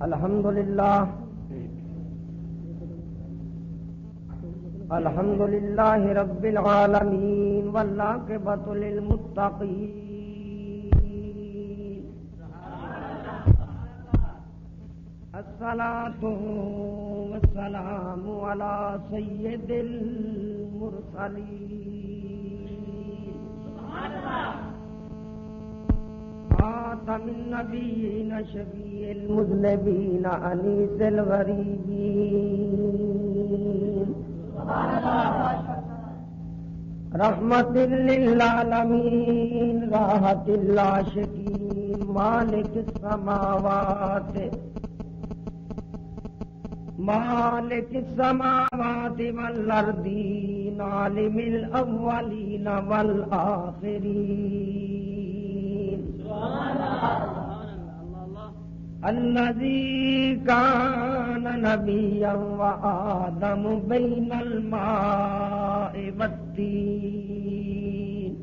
الحمد لله رب العالمين والعاقبة للمتقين الصلاة والسلام على سيد المرسلين خاتم النبيين شفيع المذنبين أنيس الغريبين رحمة للعالمين راحة العاشقين مالك السماوات والأرضين عالم الأولين والآخرين الذي كان نبيا وآدم بين الماء والطين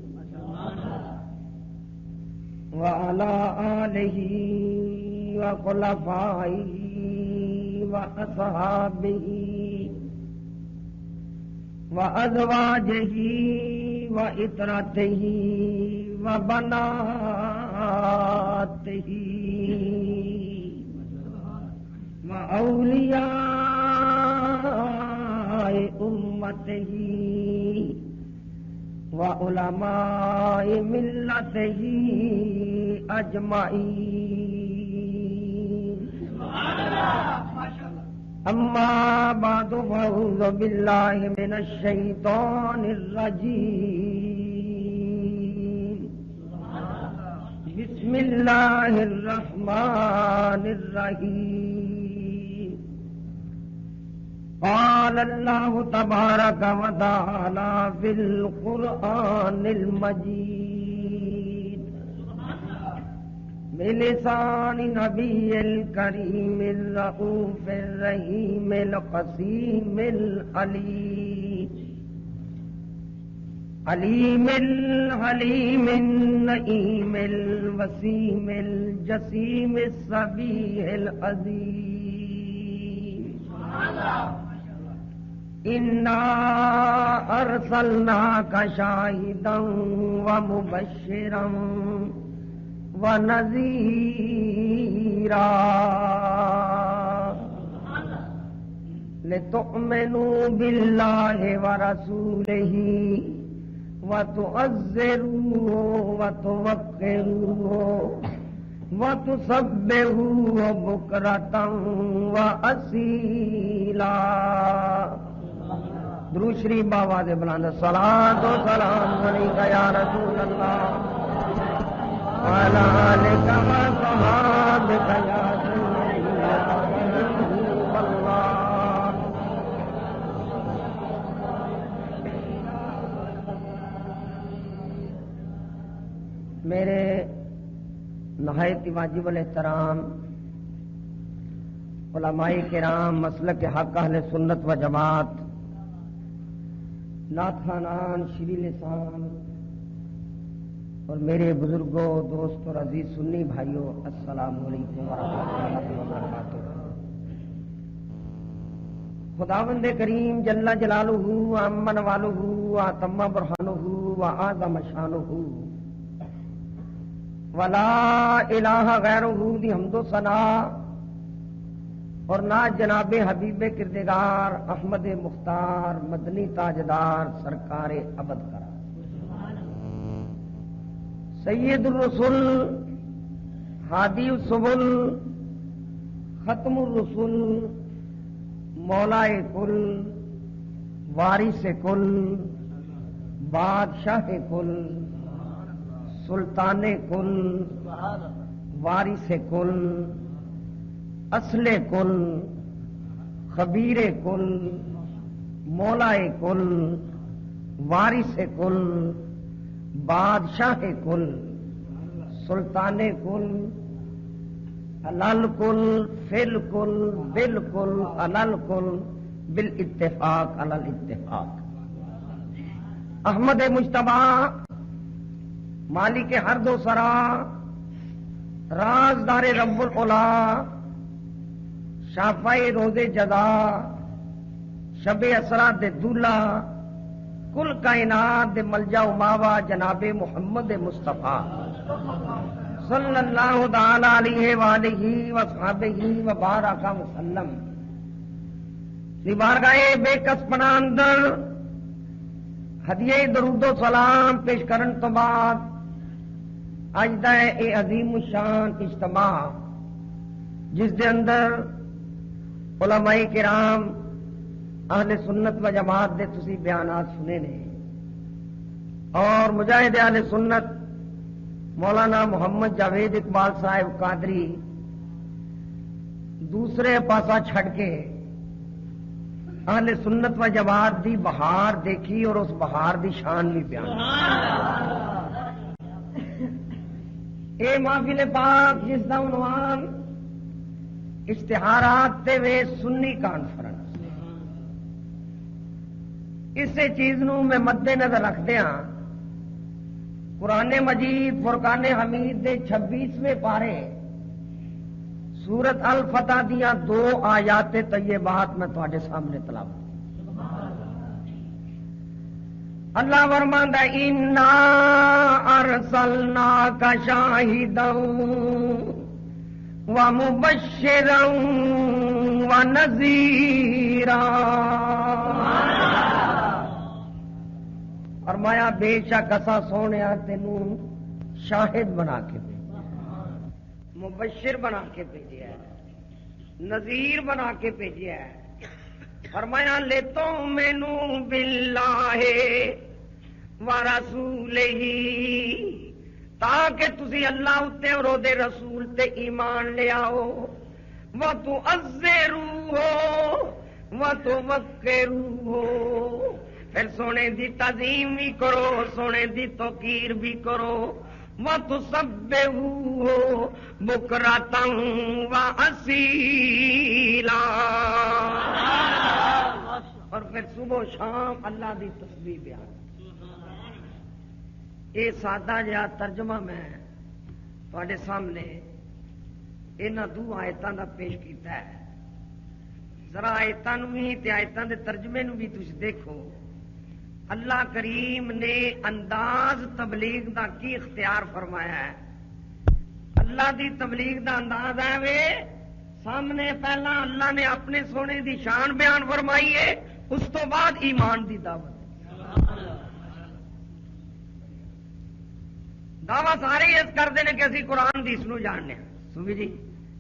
وعلى آله وخلفائه وأصحابه وأزواجه وإطرته وبناته وأولياء أمته وعلماء ملته أجمعين أما بعد فأعوذ بالله من الشيطان الرجيم بسم الله الرحمن الرحيم قال الله تبارك وتعالى في القرآن المجيد بلسان نبي الكريم الرؤوف الرحيم القسيم العليم الحليم النعيم الوسيم الجسيم السبيح العظيم إنا أرسلناك شاهدا ومبشرا ونذيرا لتؤمنوا بالله ورسوله وتعزروه وتوقروه وتسبحوه بكرة وأصيلا درود شریف بآواز بلند صلاۃ و سلام علیک یا رسول اللہ وعلی آلک وصحابک یا سیدی اللہ. میرے نہایت واجب الاحترام علماء کرام مسلک حق اہل سنت و جماعت نعت خوانان شیریں لسان اور میرے بزرگوں دوست اور عزیز سنی بھائیوں السلام علیکم ورحمۃ اللہ وبرکاتہ. خداوند کریم جل جلالہ امن والہ واتم برہانہ وعظم شانہ ولا الہ غیرہ دی حمد و ثنا اور نہ جناب حبیب کردگار احمد مختار مدنی تاجدار سرکار ابد کرا سید الرسل ہادی السبل ختم الرسل مولائے کل وارث کل بادشاہ کل سلطان کل وارث کل اصل کل خبیر کل مولائے کل وارث کل بادشاہ کل سلطان کل علل کل فل کل بالکل علل کل بالاتفاق علل اتفاق احمد مجتبی مالک ہر دو سرا رازدار رب العلا شافعی روز جزا، شب اسرا دے دولہ، کل کائنات دے ملجا و ماوا جناب محمد مصطفیٰ صلی اللہ تعالی علیہ وآلہ وصحبہ وبارک وسلم دی بارگاہ بے کس پناہ اندر ہدیہ درود و سلام پیش کرن تو بعد اج دا اے عظیم الشان اجتماع جس دے اندر علماء کرام اہل سنت و جماعت دے تسی بیانات سنے نے اور مجاہد اہل سنت مولانا محمد جاوید اقبال صاحب قادری دوسرے پاسا چھڑ کے اہل سنت و جماعت دی بہار دیکھی اور اس بہار دی شان بھی بیان اے محفل پاک جس دا عنوان اشتہارات تے وے سنی کانفرنس، اسے چیز نو میں مد نظر رکھدے ہاں قرآن مجید فرقان حمید دے 26ویں پارے سورت الفتح دیاں 2 آیات طیبات میں تواڈے سامنے تلاوت اللہ فرماندا انا ارسلناک شاہدا ومبشرا ونذیرا، فرمایا بے شک اسا سونیا تینوں شاہد بنا کے بھیجا، مبشر بنا کے بھیجا ہے، نذیر بنا کے بھیجا ہے۔ فرمایا لتؤمنوا باللہ ورسولہ، تاکہ تسی اللہ تے اور دے رسول تے ایمان لے آؤ، وتعزروہ وتوقروہ، پھر سونے دی تعظیم بھی کرو، سونے دی توقیر بھی کرو، وَتُسَبِّحُوهُ بُكْرَةً وَأَصِيلًا، اور پھر صبح و شام اللہ دی تسبیح بیان۔ یہ سادہ جہا ترجمہ میں تواڈے سامنے انہاں 2 آیتاں دا پیش کیتا ہے، ذرا آیتاں نوں بھی تے آیتاں دے ترجمے نوں بھی تسی دیکھو اللہ کریم نے انداز تبلیغ دا کی اختیار فرمایا ہے۔ اللہ دی تبلیغ دا انداز ہے وے سامنے پہلا اللہ نے اپنے سونے دی شان بیان فرمائی ہے، اس تو بعد ایمان دی دعوت۔ دعوی سارے اس کرتے ہیں کہ اسی قرآن دی اس نو جاننے ہیں، سوی جی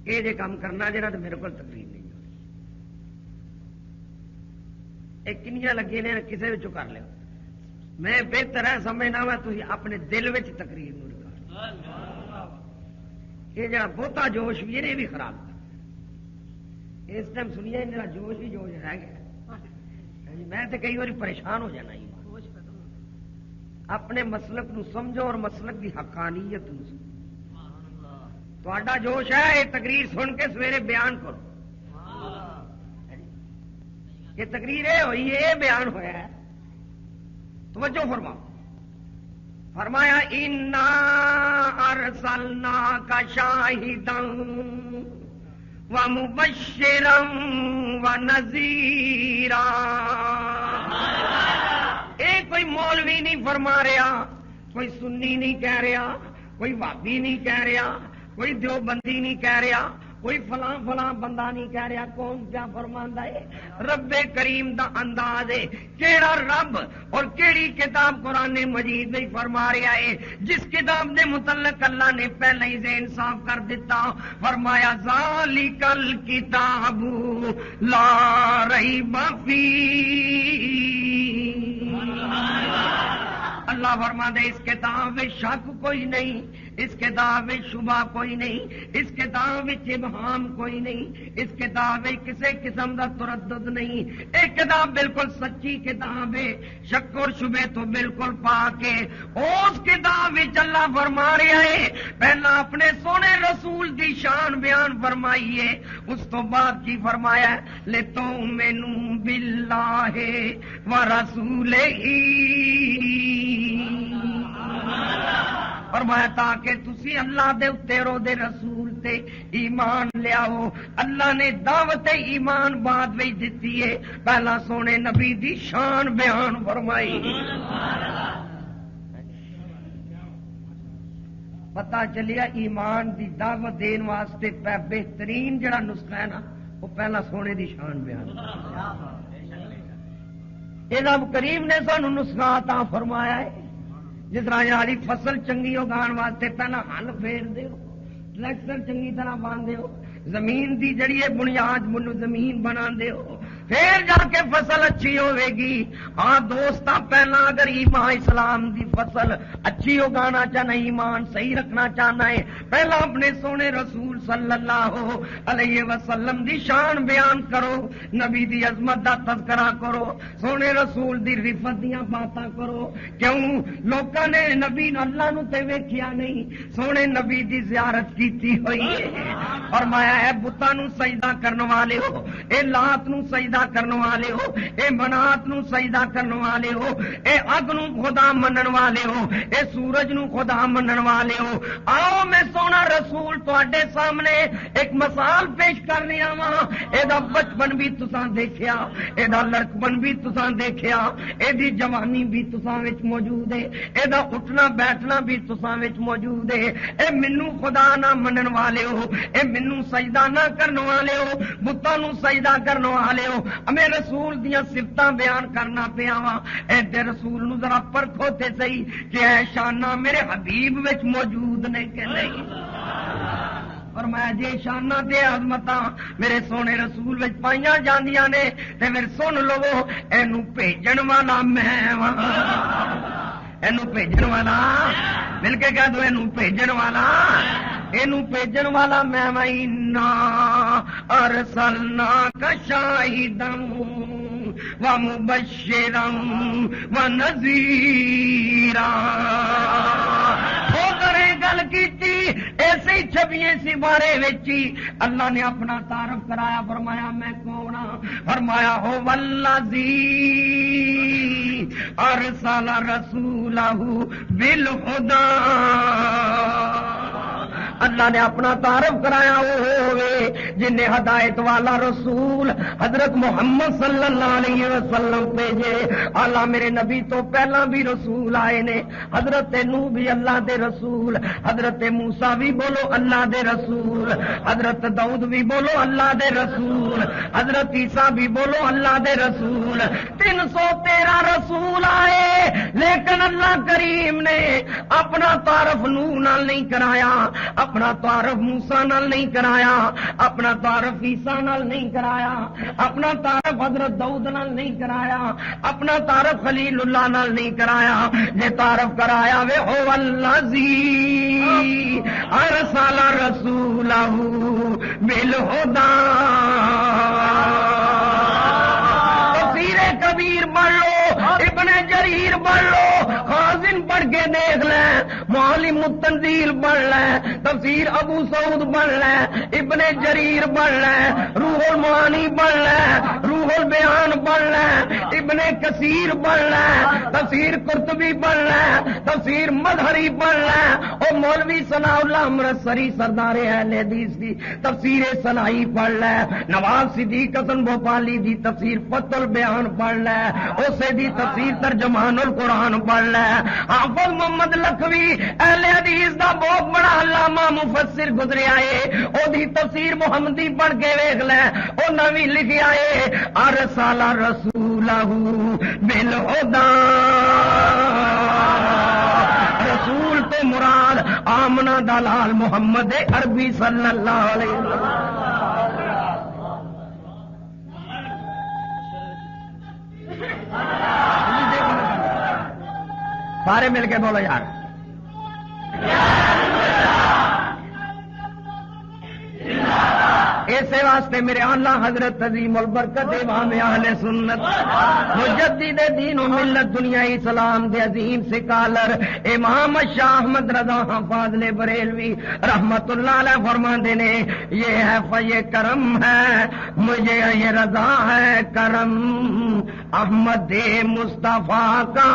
یہ جے کام کرنا جا تو میرے کو تقریر نہیں ہو، ایک کنیاں لگے نے کسی وچوں کر لو، میں بہتر ہے سمجھنا وا تھی اپنے دل وچ تقریر نو رکھا، یہ جڑا بہتا جوش بھی ہے یہ بھی خراب تھا، اس ٹائم سنیا میرا جوش ہی جوش رہ گیا، میں تو کئی بار پریشان ہو جانا، اپنے مسلک نو سمجھو اور مسلک کی حقانیت نو سمجھو، تہاڈا جوش ہے یہ تقریر سن کے سویرے بیان کرو، یہ تقریر ہوئی ہے یہ بیان ہوا ہے، توجہ فرماؤ۔ فرمایا انا ارسلناک شاہدا ومبشرا ونذیرا، اے کوئی مولوی نہیں فرما رہا، کوئی سنی نہیں کہہ رہا، کوئی وہابی نہیں کہہ رہا، کوئی دیوبندی نہیں کہہ رہا، کوئی فلاں فلاں بندہ نہیں کہہ رہا، کون کیا فرماندا ہے؟ رب کریم دا انداز ہے، کیڑا رب اور کیڑی کتاب قرآن مجید میں فرما رہا ہے، جس کتاب دے متعلق اللہ نے پہلے ہی ذہن صاف کر دیتا، فرمایا ذالک الکتاب لا ریب فیہ، اللہ فرماتا ہے اس کتاب میں شک کوئی نہیں، اس کتاب میں شبہ کوئی نہیں، اس کتاب میں ابہام کوئی نہیں، اس کتاب میں کسی قسم کا تردد نہیں، ایک کتاب بالکل سچی کتاب ہے، شک اور شبے تو بالکل پاک ہے۔ اس کتاب میں اللہ فرما رہا ہے، پہلا اپنے سونے رسول دی شان بیان فرمائی ہے، اس تو بعد کی فرمایا لِتُؤْمِنُوا بِاللَّهِ وَرَسُولِهِ، فرمایا تاکہ تسی اللہ دے اتنے رو دے رسول ایمان لیاؤ. اللہ نے دعوت ایمان بعد میں دیتی ہے، پہلا سونے نبی دی شان بیان فرمائی. پتا چلیا ایمان دی دعوت دین واسطے بہترین جڑا نسخہ ہے نا وہ پہلا سونے دی شان بیان. رب کریم نے سانو نسخہ عطا فرمایا ہے. جس طرح یاری فصل چنگی اگان واسطے پہلا ہل پھیر دیو، ٹریکٹر چنگی طرح باندھ دیو، زمین دی جڑی ہے بنیاد زمین بنا دیو، پھر جا کے فصل اچھی ہوے گی. ہاں دوستا پہلا اگر ایمان اسلام دی فصل اچھی اگانا چاہنا، ایمان صحیح رکھنا چاہنا ہے، پہلا اپنے سونے رسول صلی اللہ علیہ وسلم دی شان بیان کرو، نبی دی عظمت دا تذکرہ کرو، سونے رسول دی رفت دیاں باتاں کرو. کیوں لوکاں نے نبی اللہ نو تے ویکھیا نہیں، سونے نبی دی زیارت کیتی ہوئی ہے. فرمایا ہے بتاں نو سجدہ کرن والے ہو، اے لات نو سجدہ کرنے والے ہو، اے منات نو سجدہ کرنے والے ہو، اے اگ نو خدا منن والے ہو، اے سورج نو خدا منن والے ہو. آؤ میں سونا رسول تواڈے سامنے ایک مثال پیش کر رہا ہاں. اے دا بچپن بھی تساں دیکھیا، اے دا لڑکپن بھی تساں دیکھیا، اے دی جوانی بھی تساں وچ موجود ہے، اے دا اٹھنا بیٹھنا بھی تساں وچ موجود ہے. اے مینوں خدا نہ منن والے ہو، اے مینوں سجدہ نہ کرن والے ہو، بتاں نو سجدہ کرن والے ہو. ہمیں رسول دیاں صفتاں بیان کرنا پیا وا. اے دے رسول نو ذرا پرکھو تے صحیح کہ اے شاناں میرے حبیب وچ موجود نے کہ نہیں. فرمایا جے شاناں تے عظمتاں میرے سونے رسول وچ پائیاں جاندیاں نے تے پھر سن لو اینو بھیجن والا میں وا. اینو بھیجن والا مل کے کہہ دو، اینو بھیجن والا، اینو بھیجن والا میں وینا ارسلناک شاہدا ومبشرا ونذیرا. وہ کرے گل کیتی ایسے ہی چھپیے سی بارے وچی اللہ نے اپنا تعارف کرایا. فرمایا میں کون ہاں؟ فرمایا ہو والذی ارسل رسولہ بالہدی. اللہ نے اپنا تعارف کرایا وہ ہوئے جن نے ہدایت والا رسول حضرت محمد صلی اللہ علیہ وسلم بھیجے. اللہ میرے نبی تو پہلا بھی رسول آئے نے، حضرت نوح بھی اللہ دے رسول، حضرت موسیٰ بھی بولو اللہ دے رسول، حضرت داؤد بھی بولو اللہ دے رسول، حضرت عیسیٰ بھی بولو اللہ دے رسول. 313 رسول آئے، لیکن اللہ کریم نے اپنا تعارف نوح نال نہیں کرایا، اپنا تعارف موسیٰ نال نہیں کرایا، اپنا تعارف عیسیٰ نال نہیں کرایا، اپنا تعارف حضرت داؤد نال نہیں کرایا، اپنا تعارف خلیل اللہ نال نہیں کرایا. یہ تعارف کرایا وے ہو الذی ارسل رسولہ بالہدی. تفسیر کبیر پڑھ لو، ابن جریر پڑھ لو، خازن پڑھ کے دیکھ لیں، معالم التنزیل پڑھ لیں، تفسیر ابو سعود پڑھ لیں، ابن جریر پڑھ لیں، روح المعانی پڑھ لیں، روح البیان پڑھ لیں، ابن کثیر پڑھ لیں، تفسیر قرطبی پڑھ لیں، تفسیر مظہری پڑھ لیں، اور مولوی ثناء اللہ امرتسری سردار اہل حدیث دی تفسیر ثنائی پڑھ لیں، نواب صدیق حسن بھوپالی دی تفسیر فتح البیان پڑھ لیں، اسے دی تفسیر ترجمان القرآن پڑھ لیں. حافظ محمد لکھوی اہل حدیث دا بہت بڑا علامہ مفسر گزریا ہے، او دی تفسیر محمدی پڑھ کے ویکھ لیں، او نویں لکھیا ہے ارسل رسولہ بالہدی. رسول تو مراد آمنہ دلال محمد عربی صلی اللہ علیہ وسلم. سارے مل کے بولو یار. اسی واسطے میرے آلہ حضرت عظیم البرکت امام اہل سنت مجدد دین و ملت دنیا اسلام دے عظیم سکالر امام شاہ احمد رضا فاضل بریلوی رحمت اللہ علیہ فرماندے نے یہ ہے یہ کرم ہے مجھے یہ رضا ہے کرم احمد مصطفیٰ کا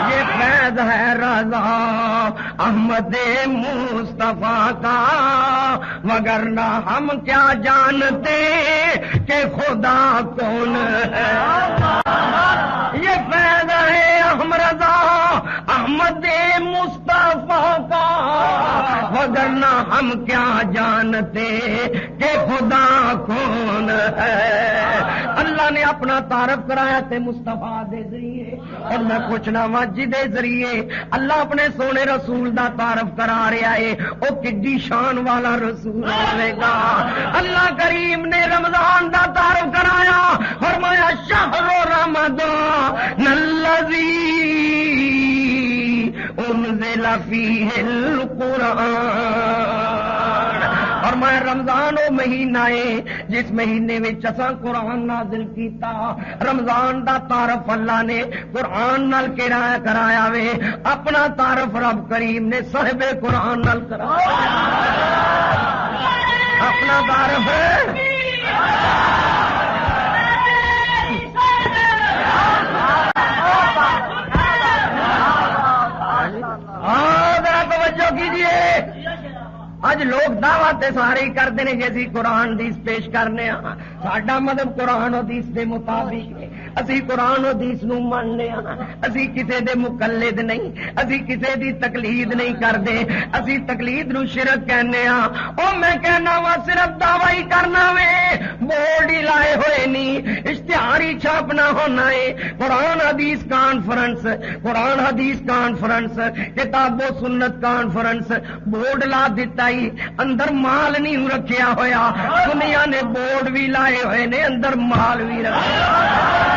یہ فیض ہے رضا احمد مصطفیٰ کا وگرنہ ہم کیا جانتے کہ خدا کون ہے یہ فیض ہے احمد رضا احمد مصطفیٰ کا وگرنہ ہم کیا جانتے کہ خدا کون ہے اللہ نے اپنا تعارف کرایا تے مصطفیٰ دے ذریعے اور میں پوچھنا وا جدے ذریعے اللہ اپنے سونے رسول دا تعارف کرا رہا ہے او کڈی شان والا رسول ہوے گا اللہ کریم نے رمضان دا تعارف کرایا فرمایا شہر رمضان الذی انزل فیہ القرآن اور میں رمضان وہ مہینہ ہے جس مہینے میں اساں قرآن نازل کیتا رمضان دا تعارف اللہ نے قرآن نال کرایا وے اپنا تعارف رب کریم نے صاحب قرآن نال کرایا اپنا تعارف ذرا توجہ کیجیے اج لوگ دعوت سارے ہی کرتے ہیں جی اسی قرآن حدیث پیش کرنے ہاں ساڈا مذہب قرآن حدیث دے مطابق ہے اسی قرآن حدیث نو مننے ہاں اسی کسے دے مقلد نہیں اسی کسے دی تقلید نہیں کرتے اسی تقلید نو شرک کہنے ہاں او میں کہنا وا صرف دعوی ہی کرنا وے بورڈ ہی لائے ہوئے نہیں اشتہار ہی چھاپنا ہونا ہے قرآن حدیث کانفرنس قرآن حدیث کانفرنس کتاب و سنت کانفرنس بورڈ لا دیتا اندر مال نہیں رکھیا ہویا دنیا نے بورڈ بھی لائے ہوئے نے اندر مال بھی رکھا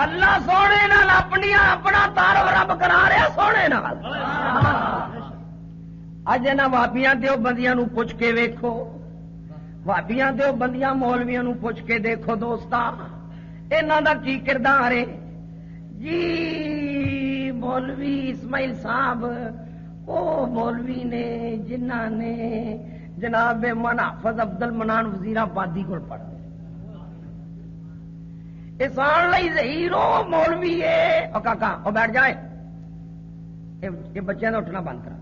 اللہ سونے نال اپنا تعارف رب کرا رہا سونے نال اج انہاں وابیاں دیوبندیاں نو پوچھ کے ویکھو وابیاں دیوبندیاں مولویاں نو پوچھ کے دیکھو دوستا انہاں دا کی کردار ہے جی مولوی اسماعیل صاحب او مولوی نے جنہاں نے جناب منافذ عبد المنان وزیر آبادی کو پڑھ احسان لئی ظہیرو مولوی ہے او کاکا او بیٹھ جائے یہ بچوں کا اٹھنا بند کرا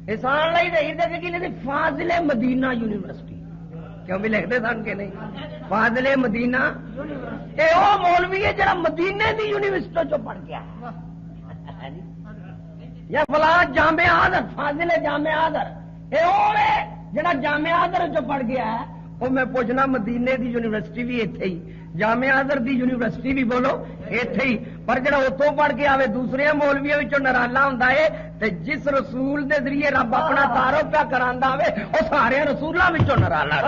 احسان لئی ظہیر دے کی نہیں فاضل مدینہ یونیورسٹی کیوں بھی لکھتے سن کے نہیں فاضل مدینہ یہ وہ مولوی ہے جڑا مدینے دی یونیورسٹی چو پڑھ گیا یا فلاں جامعہ آدر فاضل جامعہ آدر یہ وہ ہے جڑا جامعہ آدر جو پڑھ گیا ہے وہ میں پوچھنا مدینے دی یونیورسٹی بھی ایتھے ہی جامعہ آدر دی یونیورسٹی بھی بولو ایتھے ہی پر جڑا اتوں پڑھ کے آوے دوسرے مولویوں وچوں نرالا ہوندا ہے تے جس رسول دے ذریعے رب اپنا تعارف پیا کراندا ہوے او سارے رسولاں وچوں نرالا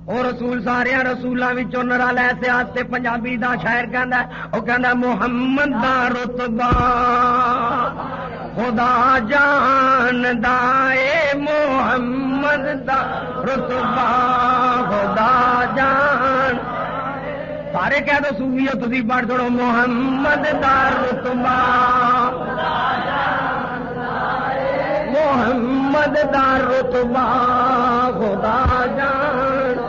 او رسول سارے رسولاں وچوں نرالا ایسے آستے پنجابی دا شاعر کہندا ہے او کہندا محمد دا رتبہ خدا جاندا اے محمد دا رتبہ خدا جان سارے کہہ دو صوفیو تسی پڑھ چھوڑو محمد دا رتبہ محمد دا رتبہ خدا جان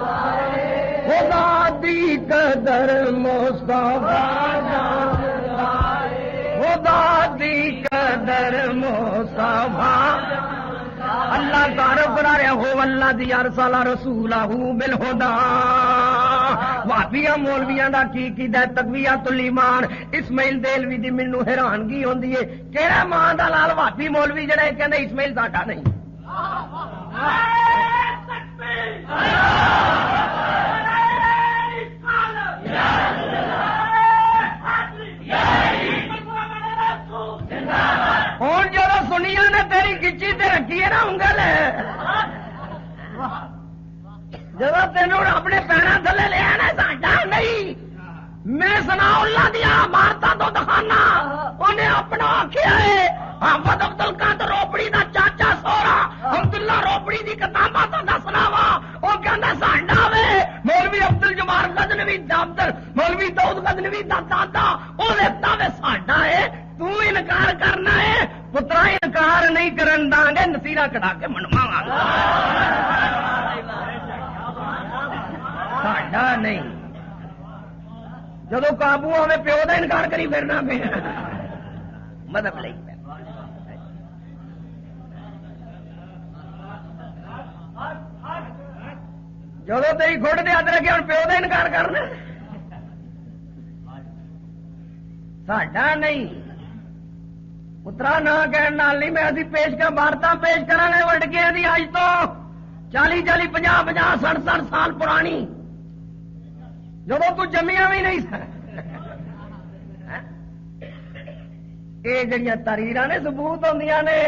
خدا دی قدر مصطفیٰ جان خدا دی قدر مصطفیٰ اللہ تعارف کرا رہا ہو اللہ دی ارسل رسولہ بالہدی وابیاں مولویاں دا کی دا تقویۃ الایمان اسماعیل دیلوی دی مینوں حیرانگی ہوندی ہے کہڑا ماں دا لال وابی مولوی جڑا کہندا اسماعیل ساڈا نہیں ہوں جو سنیا نے تیری کچی تے رکھی ہے نا انگل جب تینوں اپنے پیروں تھلے لیا نا ساڈا نہیں میں سنا اللہ دیا عمارتوں تو دکھانا انہیں اپنا آخیا ہے احمد ابدل قادر روپڑی دا چاچا سورا عبداللہ روپڑی دی کتاباں تو دسنا وا وہ کہندا ساڈا وے مولوی عبدل جبار غزنوی دفتر مولوی داؤد غزنوی دا دادا وہ لکھتا وے ساڈا ہے تو انکار کرنا ہے پترا انکار نہیں کرن داں گے نصیرہ کٹا کے منواواں گے ساڈا نہیں جدو قابو آوے پیو دا انکار کری پھرنا پہ مطلب لئی جدو تیری گھٹ دے ہاتھ رکھے ہوں پیو دا انکار کرنا ساڈا نہیں پترا نہ کہنے نال نہیں میں ابھی پیش کر وارتا پیش کرا گے وڈ کے دی اج تو 40 40 50 50 60 60 سال پرانی جب تو جمیا بھی نہیں سر یہ جڑیاں تحریر نے ثبوت ہوندیاں نے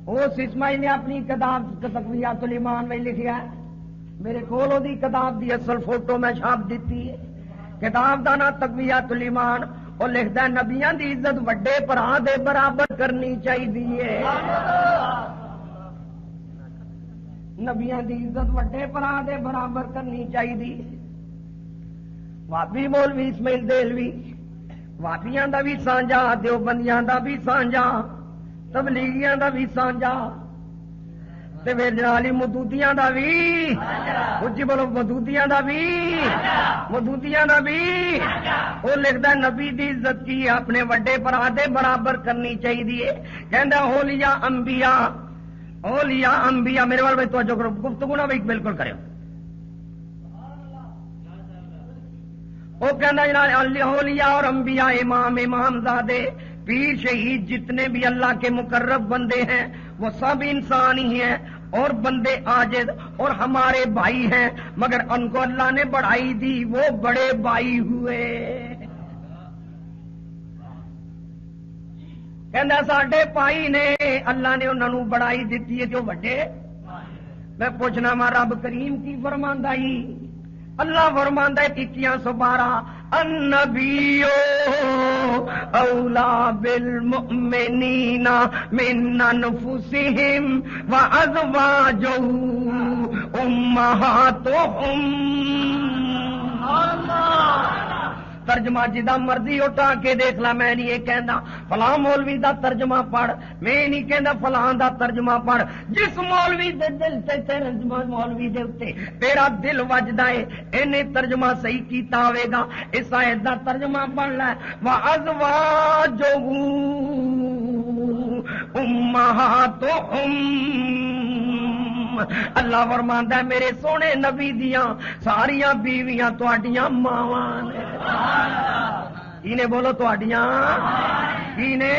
اس اسماعیل نے اپنی کتاب تقویۃ الایمان میں لکھیا ہے میرے کول دی کتاب دی اصل فوٹو میں چھاپ دیتی ہے کتاب دا نام تقویۃ الایمان وہ لکھدا ہے نبیاں دی عزت وڈے بھرا دے برابر کرنی چاہیے نبیاں دی عزت وڈے بھرا دے برابر کرنی چاہیے وابی مولوی اسماعیل دہلوی وابیاں دا بھی سانجا دیوبندیاں دا بھی سانجا تبلیغیاں دا بھی سانجا تے پھر جنالی مدودیاں دا بھی اچھی بولو مدودیاں دا بھی مدودیاں دا بھی وہ لکھدا نبی دی عزت کی اپنے وڈے بھرا دے برابر کرنی چاہیے کہندا اولیاء انبیاء اولیاء انبیاء میرے وال بھائی توجہ کرو گفتگو نہ بھائی بالکل کرو وہ کہندا جناب اولیاء اور انبیاء امام امام زادے پیر شہید جتنے بھی اللہ کے مقرب بندے ہیں وہ سب انسان ہی ہیں اور بندے عاجز اور ہمارے بھائی ہیں مگر ان کو اللہ نے بڑھائی دی وہ بڑے بھائی ہوئے کہندا ساڈے بھائی نے اللہ نے انہاں نوں بڑھائی دتی ہے جو وڈے میں پوچھنا وا رب کریم کی فرماندا ہی اللہ فرماندا ہے 2112 النبی اولا بالمؤمنین من انفسہم وازواجہ امہاتہم ترجمہ جدا مرضی اٹھا کے دیکھ لا میں نہیں یہ کہندا فلاں مولوی دا ترجمہ پڑھ میں نہیں کہندا فلاں دا ترجمہ پڑھ جس مولوی دے دل تے ترجمہ مولوی دے اوتے تیرا دل وجدا ہے اینے ترجمہ صحیح کیتا ہوے گا اس آیت دا ترجمہ پڑھ لے وازواجہ امہاتہم اللہ فرماندا ہے میرے سونے نبی دیاں ساریاں بیویاں تہاڈیاں ماواں نے کینے بولو تہاڈیاں کینے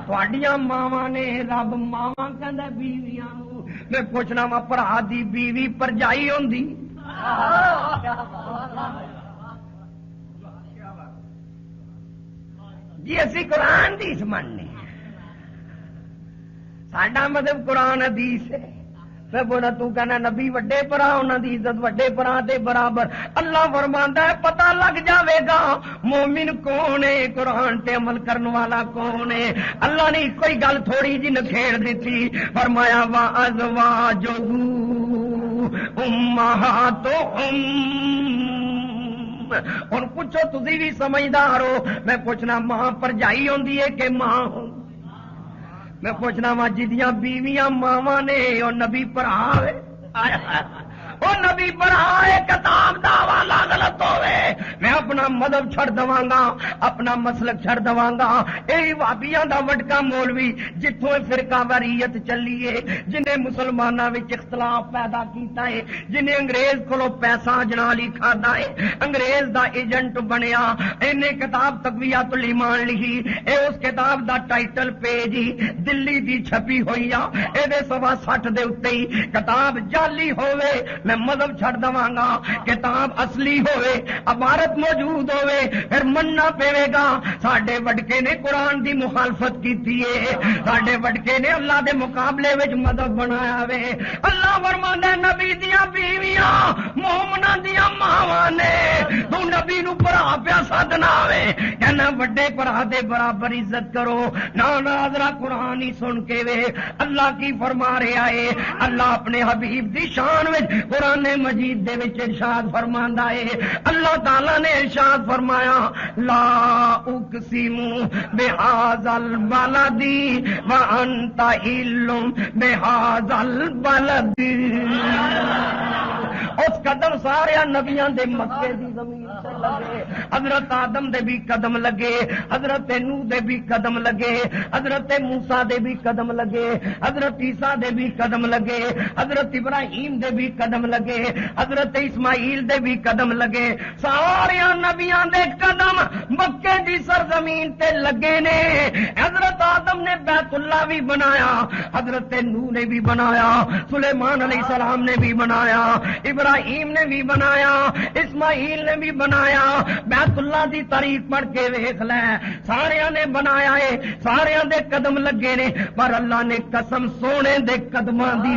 تہاڈیاں ماواں نے رب ماواں کہندا بیویاں نوں میں پوچھنا وا بھرا دی بیوی پرجائی ہوندی جی اسی قرآن حدیث ماننے ساڈا مذہب قرآن حدیث ہے میں بولا تو کہنا نبی وڈے پرا انہاں دی عزت وڈے پرا دے برابر اللہ فرماندا ہے پتہ لگ جاوے گا مومن کون ہے قرآن تے عمل کرن والا کون ہے اللہ نے کوئی گل تھوڑی جی نکھیڑ دیتی فرمایا وازواجہ امہاتہم ہن پوچھو تسی بھی سمجھدار ہو میں پوچھنا ماں پرجائی ہوندی ہے کہ ماں ہوندی میں پوچھنا وا جدیاں بیویاں ماواں نے اور نبی بھرا وہ نبی بھرا کتاب دا حوالہ غلط ہوے میں اپنا مذہب چھڑ دواں گا، اپنا مسلک چھڑ دواں گا۔ اے وہابیاں دا وڈکا مولوی جتھوں فرقہ واریت چلی ہے، جنہیں مسلماناں وچ اختلاف پیدا کیتا ہے، جنہیں انگریز کولو پیسہ جنالی کھادا ہے، انگریز دا ایجنٹ بنیا، اینے کتاب تقویۃ الایمان لکھی، اے اس کتاب دا ٹائٹل پیج ہی دلی دی چھپی ہوئی آ، اے دے 60 دے اُتے ہی کتاب جعلی ہوئے میں مذہب چھڑ دواں گا، کتاب اصلی ہوئے، عبارت موجود ہوئے، پھر مننا پے گا۔ ساڈے وڈکے نے قرآن دی مخالفت کیتی ہے، ساڈے وڈکے نے اللہ دے مقابلے وچ مذہب بنایا وے۔ اللہ فرماندا ہے نبی دیاں بیویاں مومناں دیاں ماواں نے، تو نبی نو بھرا پیا سدنا وے، کہنا وڈے بھرا دے برابر عزت کرو۔ نا ذرا قرآن ہی سن کے وے اللہ کی فرما رہا ہے۔ اللہ اپنے حبیب دی شان وچ قرآن مجید دے وچ ارشاد فرماندا ہے، اللہ تعالی نے ارشاد فرمایا لا اقسم بہذا البلد وانت حل بہذا البلد۔ اس قدم سارے نبیاں دے مکے دی زمین سے لگے، حضرت آدم دے بھی قدم لگے، حضرت نوح دے بھی قدم لگے، حضرت موسیٰ دے بھی قدم لگے، حضرت عیسیٰ دے بھی قدم لگے، حضرت ابراہیم دے بھی قدم لگے، حضرت اسماعیل دے بھی قدم لگے، سارے نبیاں دے قدم مکے دی سرزمین تے لگے نے۔ حضرت آدم نے بیت اللہ بھی بنایا، حضرت نوح نے بھی بنایا، سلیمان علیہ السلام نے بھی بنایا، ابراہیم نے بھی بنایا، اسماعیل نے بھی بنایا۔ بیت اللہ دی تاریخ پڑھ کے ویکھ لے، سارے نے بنایا ہے، سارے دے قدم لگے نے، پر اللہ نے قسم سونے دے قدماں دی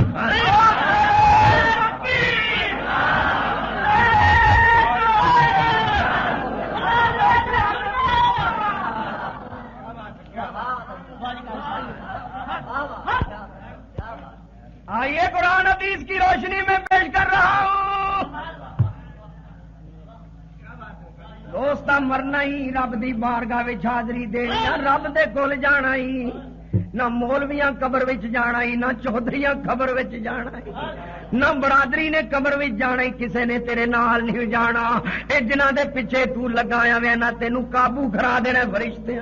آئیے قرآن حدیث کی روشنی میں پیش کر رہا ہوں۔ دوستا مرنا ہی رب دی بارگاہ وچ حاضری دینی، رب دے کول جانا ہی، نہ مولویاں قبر وچ جانا ہی، نہ چودھریاں قبر وچ جانا ہی، نہ برادری نے قبر وچ جانا ہی، کسے نے تیرے نال نہیں جانا۔ اے جنہاں دے پیچھے تو لگایا وے نہ تینوں قابو کرا دینا فرشتے،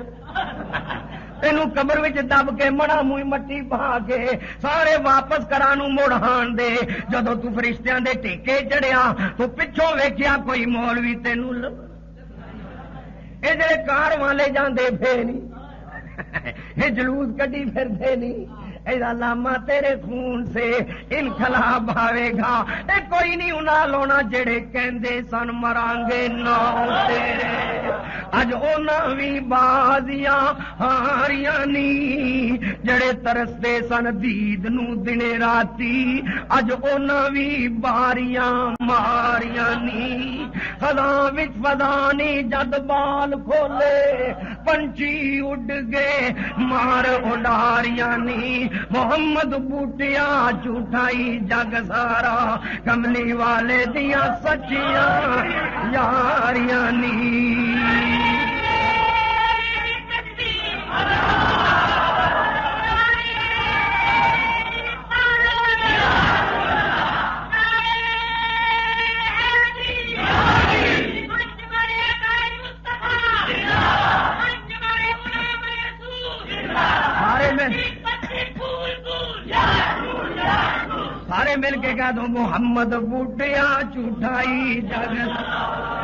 تینوں قبر وچ دب کے مڑا منہ مٹی پا کے سارے واپس کرانو مڑ ہان دے۔ جدو تو فرشتیاں دے ٹیکے چڑھیا تو پچھوں ویکھیا کوئی مولوی تینوں اے جڑے کار والے جاندے پھر نہیں، اے جلوس کڈی پھردے نہیں، اے علامہ تیرے خون سے انقلاب آئے گا۔ اے کوئی نہیں انہاں لونا جڑے کہندے سن مرانگے نام تیرے، اج انہاں وی بازیاں ہاریاں نی، جڑے ترستے سن دید نو دنے راتی، اج انہاں وی باریاں ماریاں نی۔ خزاں وچ فضانی جد بال کھولے پنچھی اڈ گئے مار اڈاریاں نی۔ محمد بوٹیا جھوٹائی جگ سارا، کملی والے دیاں سچیاں یاریاں نی۔ سارے مل کے کہہ دو محمد بوٹیا جھوٹائی جگ،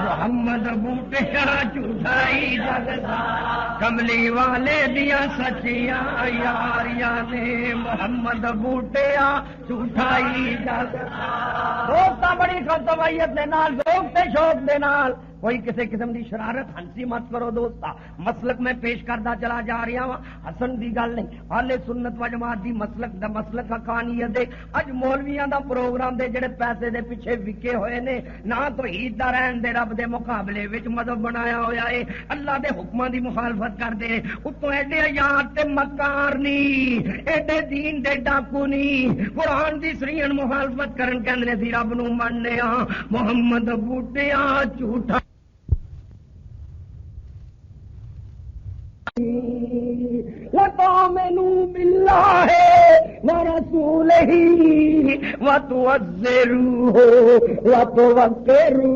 محمد بوٹیا جھوٹائی جگ، کملی والے دیا سچیاں یاریاں نے، محمد بوٹیا جھوٹائی جگ۔ دوست بڑی خطویت دے نال، دوست شوق دے نال، کوئی کسی قسم دی شرارت ہنسی مت کرو دوستا۔ مسلک میں پیش کردہ چلا جا رہا ہوں، حسن دی گل نہیں، اہل سنت و جماعت دی مسلک دا مسلک حقانیت دے۔ اج مولویاں دا پروگرام دے جڑے پیسے دے پیچھے وکے ہوئے نے، نہ تو عید دا رہن دے رب دے مقابلے وچ مذہب بنایا ہویا ہے، اللہ دے حکماں دی مخالفت کردے، اتوں ایڈے یار تے مکار نہیں، ایڈے دین دے ڈاکو نہیں، قرآن دی سرین مخالفت کرن کہندے سی رب نو مننے ہاں۔ محمد بوٹیا جھوٹا وَتُؤْمِنُوا بِاللَّهِ وَرَسُولِهِ وَتُعَزِّرُوهُ وَتُوَقِّرُوهُ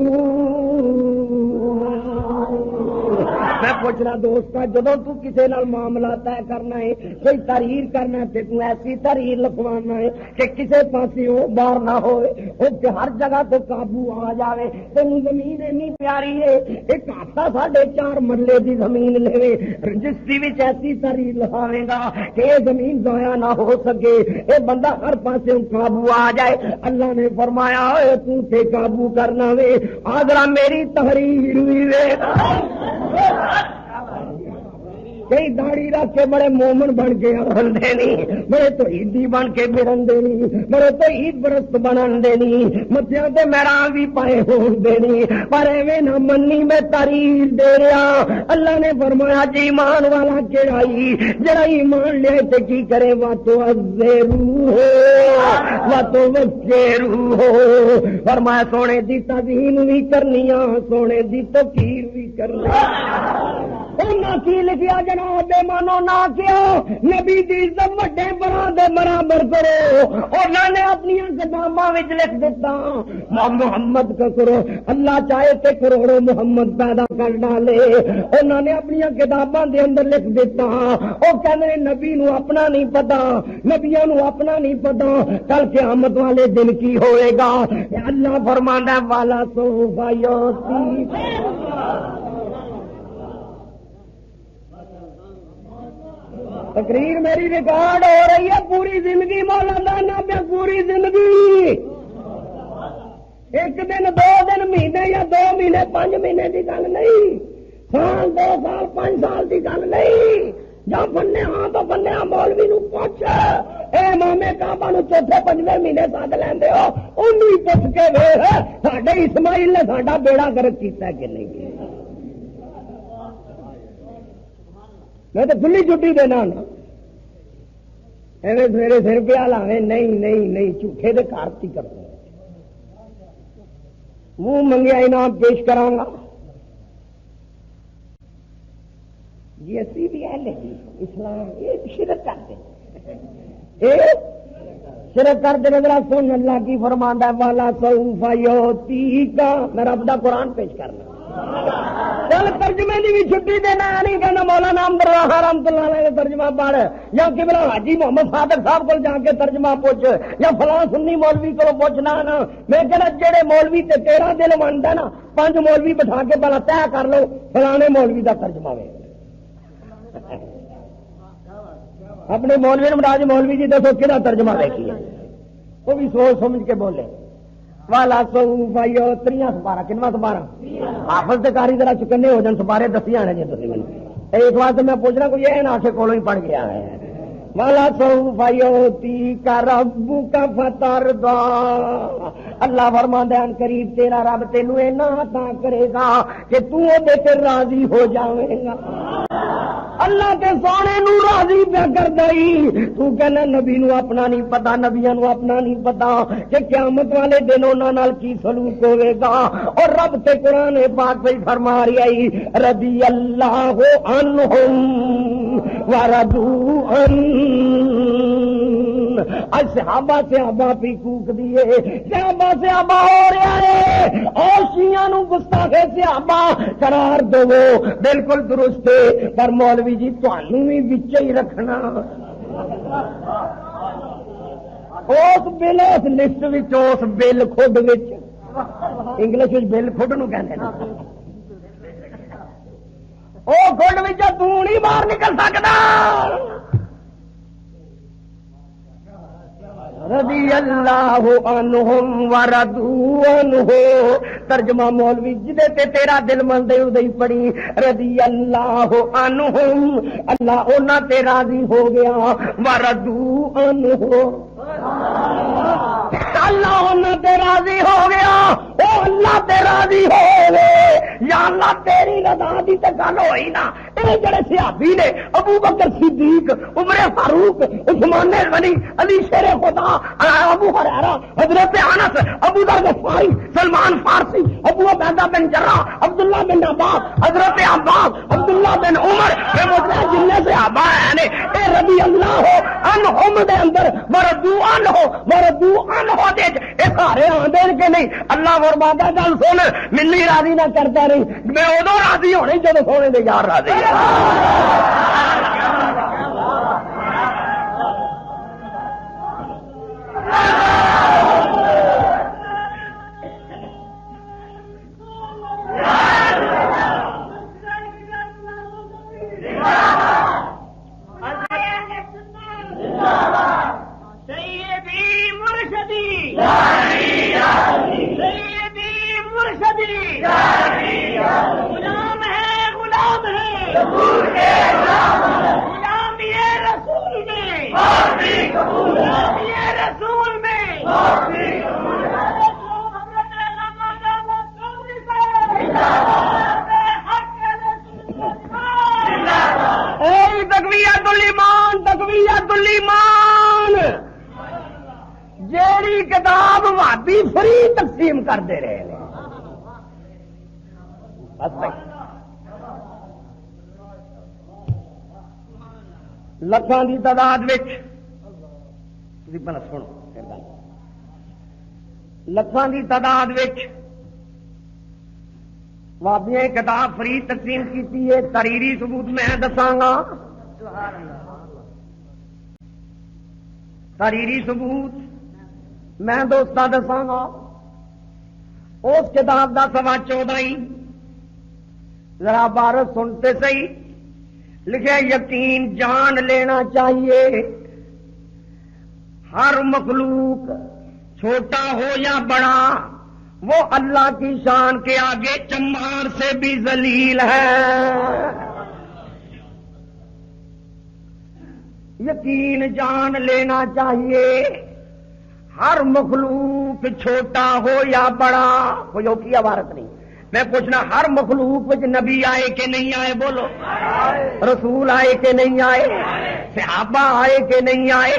میں پوچھنا دوست کا جدو تو کسی نال معاملہ طے کرنا ہے کوئی تحریر کرنا ہے تو ایسی تحریر لکھوانا ہے کہ کسی پاسی وہ باہر نہ ہوئے وہ ہر جگہ تو قابو آ جائے. تینوں زمین اینی پیاری ہے ایک ہفتہ 4.5 مرلے دی زمین لے رجسٹری میں ایسی تحریر لکھاوے گا کہ یہ زمین ضائع نہ ہو سکے یہ بندہ ہر پاسے قابو آ جائے. اللہ نے فرمایا تو تے قابو کرنا وے آدرا میری تحریر بھی وے. کئی داڑھی رکھ کے بڑے مومن بن کے رہندے نہیں بڑے تو عیدی بن کے برندے نہیں بڑے تو عید برست بنن دے نہیں متیاں تے محراب بھی پائے ہون دے نہیں پر ایویں نہ منی میں تحریر دے رہا. اللہ نے فرمایا جی ایمان والا کیڑائی جڑا ایمان لے تے کی کرے وا تو ازرو وا تو وکرو فرمایا سونے دی تعظیم بھی کرنیاں سونے دی توقیر بھی کرنی. انہاں کی لکھیا جناب بے مانو نہ کیا نبی دی عزت وڈے بڑا دے برابر کرو. انہاں نے اپنی کتاباں وچ لکھ دیتا محمد کا کرو اللہ چاہے تے کروڑوں محمد پیدا کر ڈالے. انہاں نے اپنی کتاباں دے اندر لکھ دیتا او کہندے نبی نو اپنا نہیں پتا نبیوں نو اپنا نہیں پتا کل قیامت والے دن کی ہوئے گا. اللہ فرماندا ہے والا سوف یوتی تقریر میری ریکارڈ ہو رہی ہے پوری زندگی مولانا نہ پوری زندگی ایک دن 2 دن مہینے یا 2 مہینے 5 مہینے کی گل نہیں سال 2 سال 5 سال کی گل نہیں. جب بننے ہاں تو بننے مولوی نو پوچھ اے مامے کعبہ نو 4تھے 5ویں مہینے سد لیندے ہو انہی پوچھ کے ویکھ ساڈے اسماعیل نے ساڈا بیڑا گرک کیتا کہ نہیں. میں تو کھلی چھٹی دینا ایویں سویرے سر پیا لاوے نہیں نہیں نہیں جھوٹے دے کارتی کرتے منہ منگیا انعام پیش کراں گا. جی اسی بھی ہے نہیں اسلام یہ شرک کرتے شرک کرتے نظر سن اللہ کی فرماندا ہے والا سوف یؤتیک میں رب دا قرآن پیش کرنا. چل ترجمے کی بھی چھٹی دینا نہیں کہنا مولانا امدرواہ رحمۃ اللہ علیہ ترجمہ پڑھ یا قبلہ حاجی محمد صادق صاحب کو جا کے ترجمہ پوچھ یا فلاں سنی مولوی کو پوچھنا نا. میں کہنا جہے مولوی تے تیرا دل منتا نا 5 مولوی بٹھا کے پہلا طے کر لو فلانے مولوی کا ترجمہ وے اپنے مولوی نے مراج مولوی جی دسو کہ ترجمہ دیکھیے وہ بھی سوچ سمجھ کے بولے. والا سوف یؤتیک سپارہ کنواں سپارہ حافظ تے قاری ذرا چکنے ہو جان سپارے دسی آنے جی تسی مینوں ایک بار تو میں پوچھنا کوئی یہ نہ کہ کولوں ہی پڑھ گیا ہے. والا سوف یؤتیک ربک فترضی اللہ فرماندا ہے ان قریب تیرا رب تینوں اینا عطا کرے گا کہ تو دے تے راضی ہو جاویں گا. اللہ کے سونے نو راضی پیا کردا ہی تو کہنا نبی نو اپنا نہیں پتا نبیاں نو اپنا نہیں پتا کہ قیامت والے دن انہاں نال کی سلوک ہوے گا. اور رب تے قرآن پاک وچ فرما رہی ہے رضی اللہ عنہم ورضوا عنہ. صحابہ پی کوک دیے صحابہ ہو رہا ہے اور شیعہ نو گستاخے صحابہ قرار دو بالکل درست ہے پر مولوی جی تانوں بھی وچ ہی رکھنا اس بل اس لسٹ وچ اس بل خود وچ انگلش وچ بل خود نو کہندے نا او خود وچ تو نہیں باہر نکل سکدا. رضی اللہ عنہم ورضوا عنہ ترجمہ مولوی جدے تے تیرا دل مندے اودے پڑھی رضی اللہ عنہم اللہ انہاں تے راضی ہو گیا ورضوا عنہ اللہ انہاں تے راضی ہو گیا او اللہ تے راضی ہو گئے یا اللہ تیری رضا دی تے گل ہوئی نا. اے جڑے صحابی نے ابو بکر صدیق عمر فاروق عثمان غنی علی شیر خدا ابو ہریرہ حضرت انس ابو ذر غفاری سلمان فارسی ابو عبیدہ بن جراح، عبداللہ بن عباس، حضرت عباس، عبداللہ بن عمر، میں مطلع جننے سے آبا ہے اے رضی اللہ عنہم دے اندر وردو عنہ دے اے سارے آندے کہ نہیں؟ اللہ فرماتا گل سن، منی راضی نہ کرتا نہیں، میں ادو راضی ہونے جب سونے دے یار راضی جیڑی کتاب وہابی فری تقسیم کرتے رہے ہیں لکھاں دی تعداد سنو، لکھاں دی تعداد وہابیاں کتاب فری تقسیم کی ہے، تحریری ثبوت میں دساگا، تحریری ثبوت میں دوستاں دساگا۔ اس کتاب دا 14.25 ذرا بارت سنتے صحیح، لکھے یقین جان لینا چاہیے ہر مخلوق چھوٹا ہو یا بڑا وہ اللہ کی شان کے آگے چمار سے بھی ذلیل ہے۔ یقین جان لینا چاہیے ہر مخلوق چھوٹا ہو یا بڑا، کوئی اوکھی عبارت نہیں، میں پوچھنا ہر مخلوق وچ نبی آئے کہ نہیں آئے؟ بولو، رسول آئے کہ نہیں آئے؟ صحابہ آئے کہ نہیں آئے؟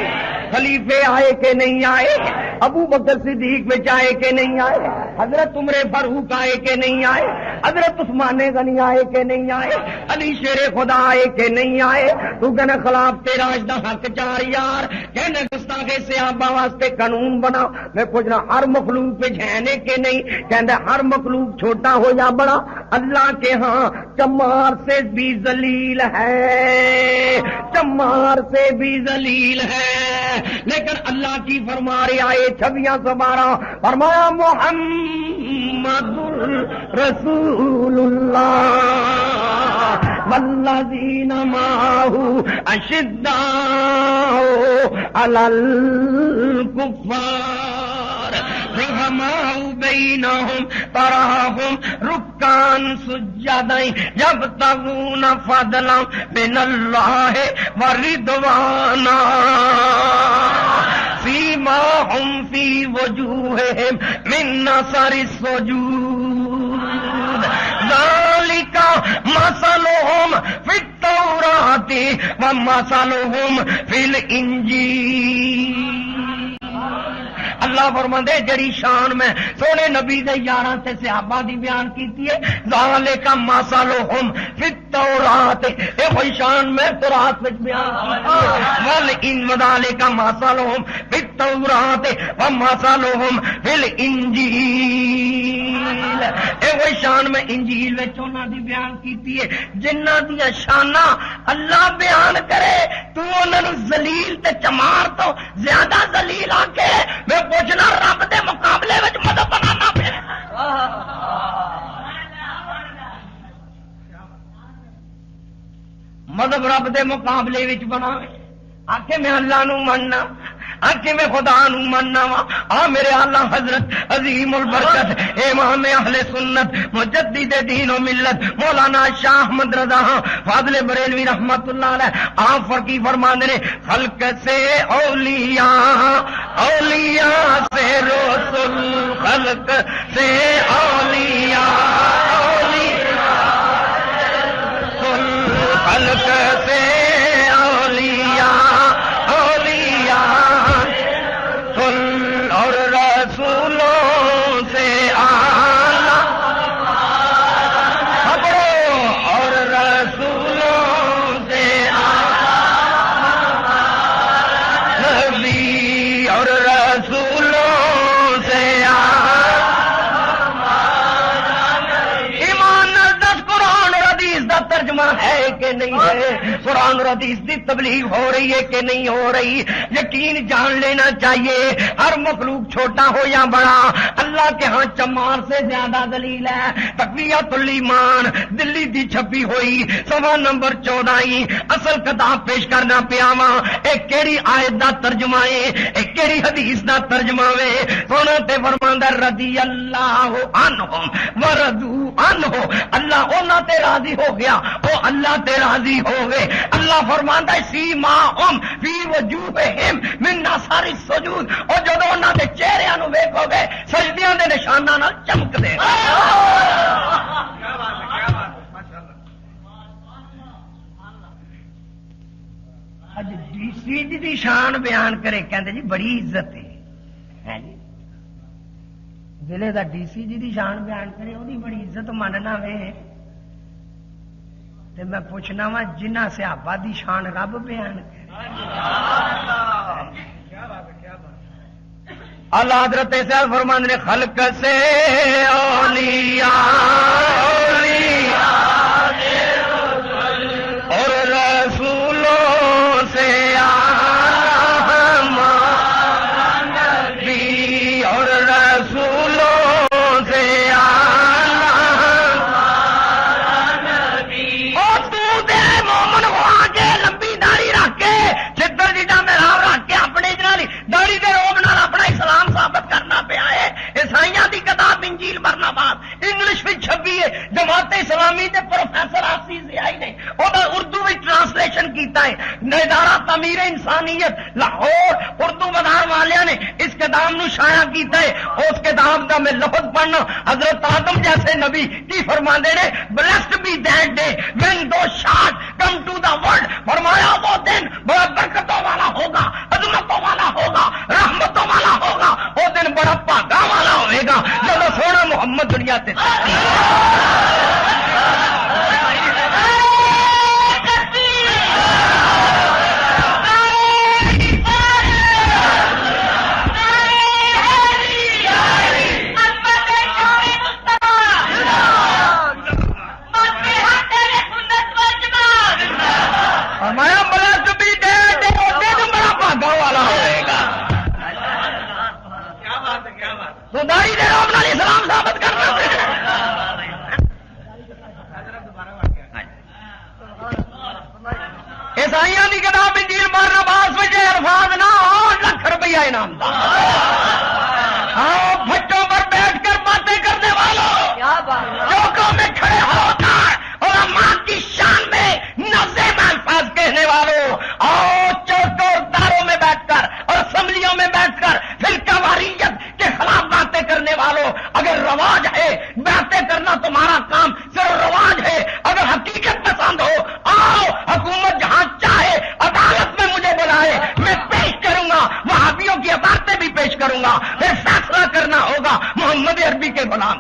خلیفے آئے کہ نہیں آئے؟ ابو بکر صدیق میں آئے کہ نہیں آئے؟ حضرت عمر فاروق آئے کہ نہیں آئے؟ حضرت عثمان غنی آئے کہ نہیں آئے؟ علی شیر خدا آئے کہ نہیں آئے؟ تو کہنا خلاف تیرا اجدا حق چار یار، کہنا گستاخ صحابہ واسطے قانون بنا، میں پوچھنا ہر مخلوق پہ جھینے کہ نہیں؟ کہنا ہر مخلوق چھوٹا ہو یا بڑا اللہ کے ہاں چمار سے بھی ذلیل ہے، چمار سے بھی ذلیل ہے۔ لیکن اللہ کی فرما رہے آئے 26 فرمایا محمد رسول اللہ والذین معہ اشداء علی الکفار رحماء بینہم تراہم رکعا سجدا یبتغون فضلا من اللہ ورضوانا سیماہم فی وجوہہم من اثر السجود ذالک مثلہم فی التوراۃ ومثلہم فی الانجیل۔ اللہ فرماندے جڑی شان میں سونے نبی دے یاراں تے صحابہ دی بیان کیتی ہے، ذالک مثلہم فی التوراۃ، اے وہی شان میں تورات وچ بیان کی ہے، ذالک مثلہم فی التوراۃ ومثلہم فی الانجیل، اے وہی شان میں انجیل وچ انہاں دی بیان کیتی ہے، جنہاں دی شاناں اللہ بیان کرے تو انہاں نوں ذلیل تے چمار تو زیادہ ذلیل آ کے میں پوچھنا رب دے مقابلے وچ مدد بنانا پھر مذہب رب دے مقابلے وچ بناوے، آکھے میں اللہ نو مننا، آکھے میں خدا نو مننا وا، آ میرے اللہ حضرت عظیم البرکت امام اہل سنت مجدد دین و ملت مولانا شاہ احمد رضا فاضل بریلوی رحمت اللہ علیہ آپ فرقی فرماندے نے خلق سے اولیاء، اولیاء سے رسول، خلق سے اولیاء، اولیاء خلق سے اولیاء، اولیاء اور رسولوں سے اعلیٰ نہیں ہے، قرآن اور حدیث کی تبلیغ ہو رہی ہے کہ نہیں ہو رہی، یقین جان لینا چاہیے۔ ہر مخلوق چھوٹا ہو یا بڑا اللہ کے ہاں چمار سے زیادہ دلیل ہے۔ تقویۃ الایمان دلی دی چھپی ہوئی سوا نمبر 14 اصل کتاب پیش کرنا پیا وا۔ ایک کیڑی آیت دا ترجمہ ہے، ایک کیڑی حدیث دا ترجمہ ہے۔ سونا تے فرماندا رضی اللہ عنہم ورضوا عنہ، اللہ انہاں تے راضی ہو گیا، او اللہ تے راضی ہو گئے۔ اللہ فرماندا سیماہم فی وجوہہم من اثر السجود، او جدوں انہاں دے چہریاں نو ویکھو گے سجدیاں دے نشاناں نال چمک دے۔ اج ڈی سی جی دی شان بیان کرے کہندے جی بڑی عزت ہے جی، ضلع دا ڈی سی جی دی شان بیان کرے وہ بڑی عزت ماننا وے، تے میں پوچھنا وا جنہ صحابہ دی شان رب بیان کرے۔ اللہ حضرت صاحب فرماندے نے خلق سے اولیاء اور رسولوں سے نبی اور رسولوں سے اور تو دے مومن ہو آگے لمبی داڑھی رکھ کے چھتر جیٹا محراب رکھ کے اپنے جنالی داڑھی دے روب نال اپنا اسلام ثابت کرنا پیا ہے۔ عیسائیاں دی کتاب انجیل برناباس انگلش بھی چھپی ہے، جماعت اسلامی دے پروفیسر آسی زیائی نے اردو میں ٹرانسلیشن کیتا ہے۔ ادارہ تعمیر انسانیت لاہور اردو بازار والوں نے اس کتاب نو شائع کیتا ہے۔ اس کتاب کا میں لفظ پڑھنا، حضرت آدم جیسے نبی کی فرماندے نے blessed be that day when those shards come to the world، فرمایا وہ دن بڑا برکتوں والا ہوگا، عظمتوں والا ہوگا، رحمتوں والا ہوگا، وہ دن بڑا بھاگا والا ہوئے گا جب سونا محمد دنیا تے اسلام ثابت کرنا۔ عیسائیوں کی کتاب انجیل برناباس میں الفاظ نہ ہو لاکھ روپیہ انعام تھا۔ ہاں بھٹوں پر بیٹھ کر باتیں کرنے والوں، چوکوں میں کھڑے ہو کر علماء کی شان میں نازیب الفاظ کہنے والوں، اور چوکوں اور داروں میں بیٹھ کر اور اسمبلیوں میں بیٹھ کر فرقہ واریت کے خلاف باتیں کرنے والوں، اگر رواج ہے باتیں کرنا تمہارا کام صرف رواج ہے، اگر حقیقت پسند ہو آؤ، حکومت جہاں چاہے عدالت میں مجھے بلائے میں پیش کروں گا، وہابیوں کی عبارتیں بھی پیش کروں گا، پھر فیصلہ کرنا ہوگا محمد عربی کے غلام۔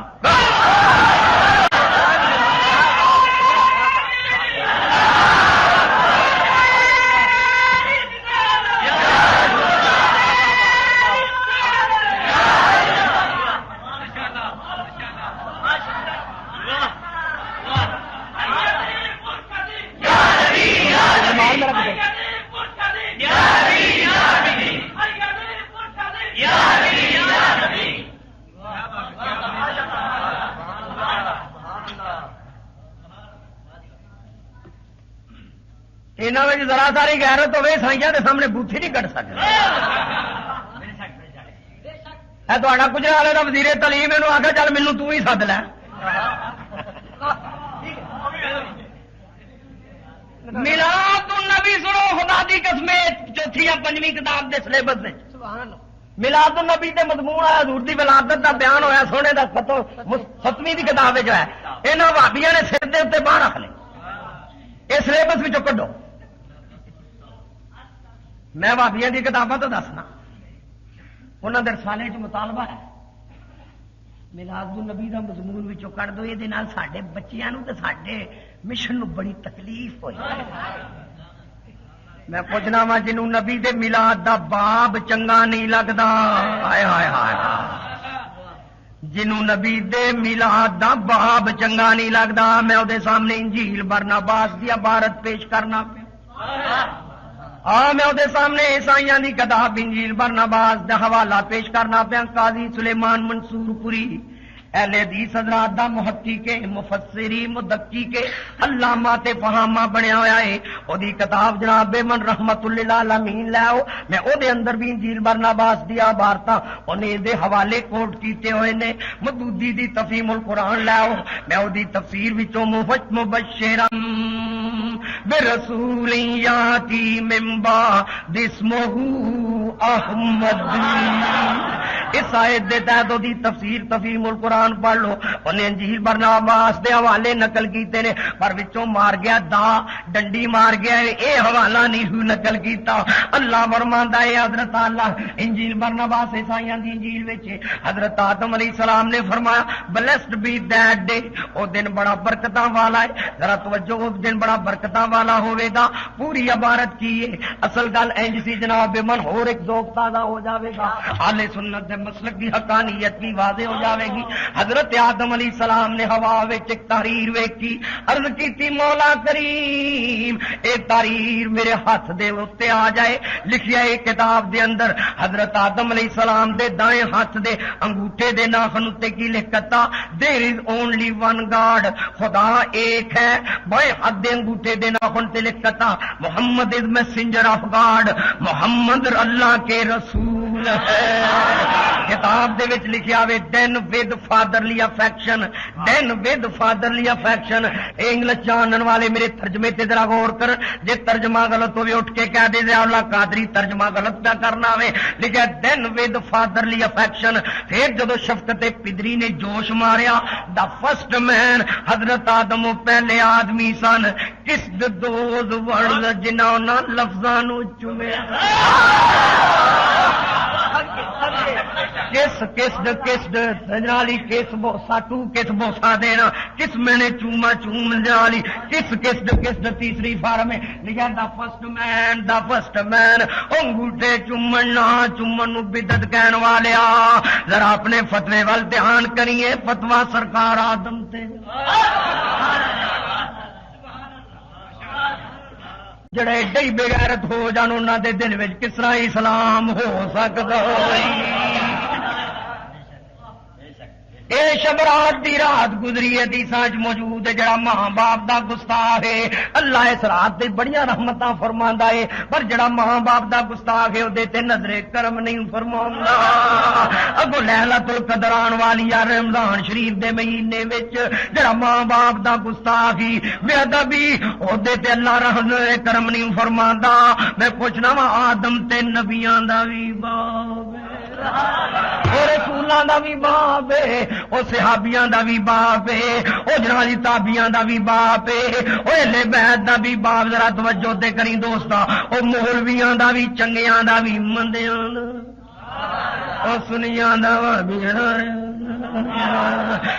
انہوں نے ذرا ساری غیرت ہوئے عیسائیوں کے سامنے بوتھی نہیں کٹ سکتے۔ تا گجرالے کا وزیر تعلیم یہ آخر چل مینو تو ہی سد لے، میلاد النبی سنو خدا دی قسم چوتھی یا پنجویں کتاب دے سلیبس میں میلاد النبی تے مضمون آیا حضور دی ولادت دا بیان ہویا سونے دا 7ویں دی کتاب جو ہے انہاں وہابیاں نے سر دے اتنے باہر رکھ لے، یہ سلیبس وچوں کڈو۔ میں وہابیاں دی کتاباں تو دسنا انہاں دے رسالے چ مطالبہ ہے میلاد النبی دا مضمون وچوں کڈ دو، یہ ساڈے بچیاں نوں تے ساڈے مشن نو بڑی تکلیف ہوئی۔ میں پوچھنا وا جنوں نبی دے میلاد دا باب چنگا نہیں لگدا، ہائے ہائے ہائے جنوں نبی دے میلاد دا باب چنگا نہیں لگدا میں او دے سامنے انجیل برناباس دی عبارت پیش کرنا پیا میں او دے سامنے عیسائیاں دی کتاب انجیل برناباس دا حوالہ پیش کرنا پیا قاضی سلیمان منصور پوری اہل حدیث حضرات دا محقق کے مفسری مدقی کے علامہ تے فہامہ بنیا ہوا ہے او دی کتاب جناب من رحمت للعالمین لے آؤ میں او دے اندر بھی انجیل برناباس دی عبارتاں اونے دے حوالے کوٹ کیتے ہوئے نے مدودی دی تفہیم القرآن لے آؤ میں او دی تفسیر وچوں مبشرا برسول یاتی من بعد اسمہ احمد اس آیت دے تحت دی تفسیر تفہیم القرآن پڑھ لو انہیں انجیل برناباس دے حوالے نقل کیتے نے پر وچوں مار گیا دا ڈنڈی مار گیا اے حوالہ نہیں ہوئی نقل کیتا اللہ فرماندا ہے حضرت اللہ انجیل برناباس عیسائیاں دی انجیل وچ حضرت آدم علیہ السلام نے فرمایا بلیسڈ بی دیٹ ڈے او دن بڑا برکتاں والا ہے ذرا توجہ او دن بڑا برکتاں والا ہوے گا پوری عبارت کی ہے اصل گل انج سی جناب من اور ایک ذوق تازہ ہو جاوے گا اہل سنت دے مسلک کی حقانیت بھی واضح ہو جاوے گی حضرت آدم علیہ السلام نے ہوا وچ ایک تحریر ویکھی عرض کیتی مولا کریم اے تحریر میرے ہاتھ دے اوتے آ جائے لکھیا ہے کتاب دے اندر حضرت آدم علیہ السلام دے دائیں ہاتھ دے انگوٹھے دے ناخن اتے کی لکھتا دیر از اونلی ون گاڈ خدا ایک ہے بائیں ہاتھ دے انگوٹھے دے ناخن تے لکھتا Muhammad is messenger of God Muhammad Allah کے رسول ہے کتاب دے وچ لکھیا ہوئے then with fatherly affection then with fatherly affection English جانن والے میرے ترجمے تے ذرا غور کر جے ترجمہ غلط ہوے اٹھ کے کہہ دے اللہ قادری ترجمہ غلط پیا کرنا ہوے لکھیا دین ود فادرلی افیکشن پھر جدو شفقت پدری نے جوش ماریا دا فرسٹ مین حضرت آدم پہلے آدمی سن کس دوز ورڈ جنہاں نہ لفظاں نو چومیا کس جنالی کس بوسا ٹو کس بوسا دینا کس میں نے چوما چوم جنالی کس تیسری فارم میں لکھا دا فرسٹ مین انگوٹھے چومن نہ چومن نو بدعت کہن والیا ذرا اپنے فتوے وال دھیان کریے فتوا سرکار آدم تے جڑے ایڈے بغیرت ہو جان انہاں دے دل وچ کس طرح اسلام ہو سکدا اے شب رات دی رات گزری حدیثاں وچ موجود ہے جڑا ماں باپ دا گستاخ ہے اللہ اس رات تے بڑیاں رحمتاں فرماندا ہے پر جڑا ماں باپ دا گستاخ ہے او دے تے نظر کرم نہیں فرماندا اگو لیلۃ القدر آن والی ہے رمضان شریف دے مہینے وچ جڑا ماں باپ دا گستاخ ہی بے ادبی او دے تے اللہ رحم کرم نہیں فرماندا میں پوچھنا وا آدم تے نبیاں دا وی باپ اور رسولاں دا بھی باپ ہے او صحابیاں دا بھی باپ ہے او جناب تابعیاں دا بھی باپ ہے او اہل بیت دا بھی باپ ذرا توجہ تے کریں دوستا او مولویاں دا بھی چنگیاں دا بھی مندیاں دا او سنیاں دا بھی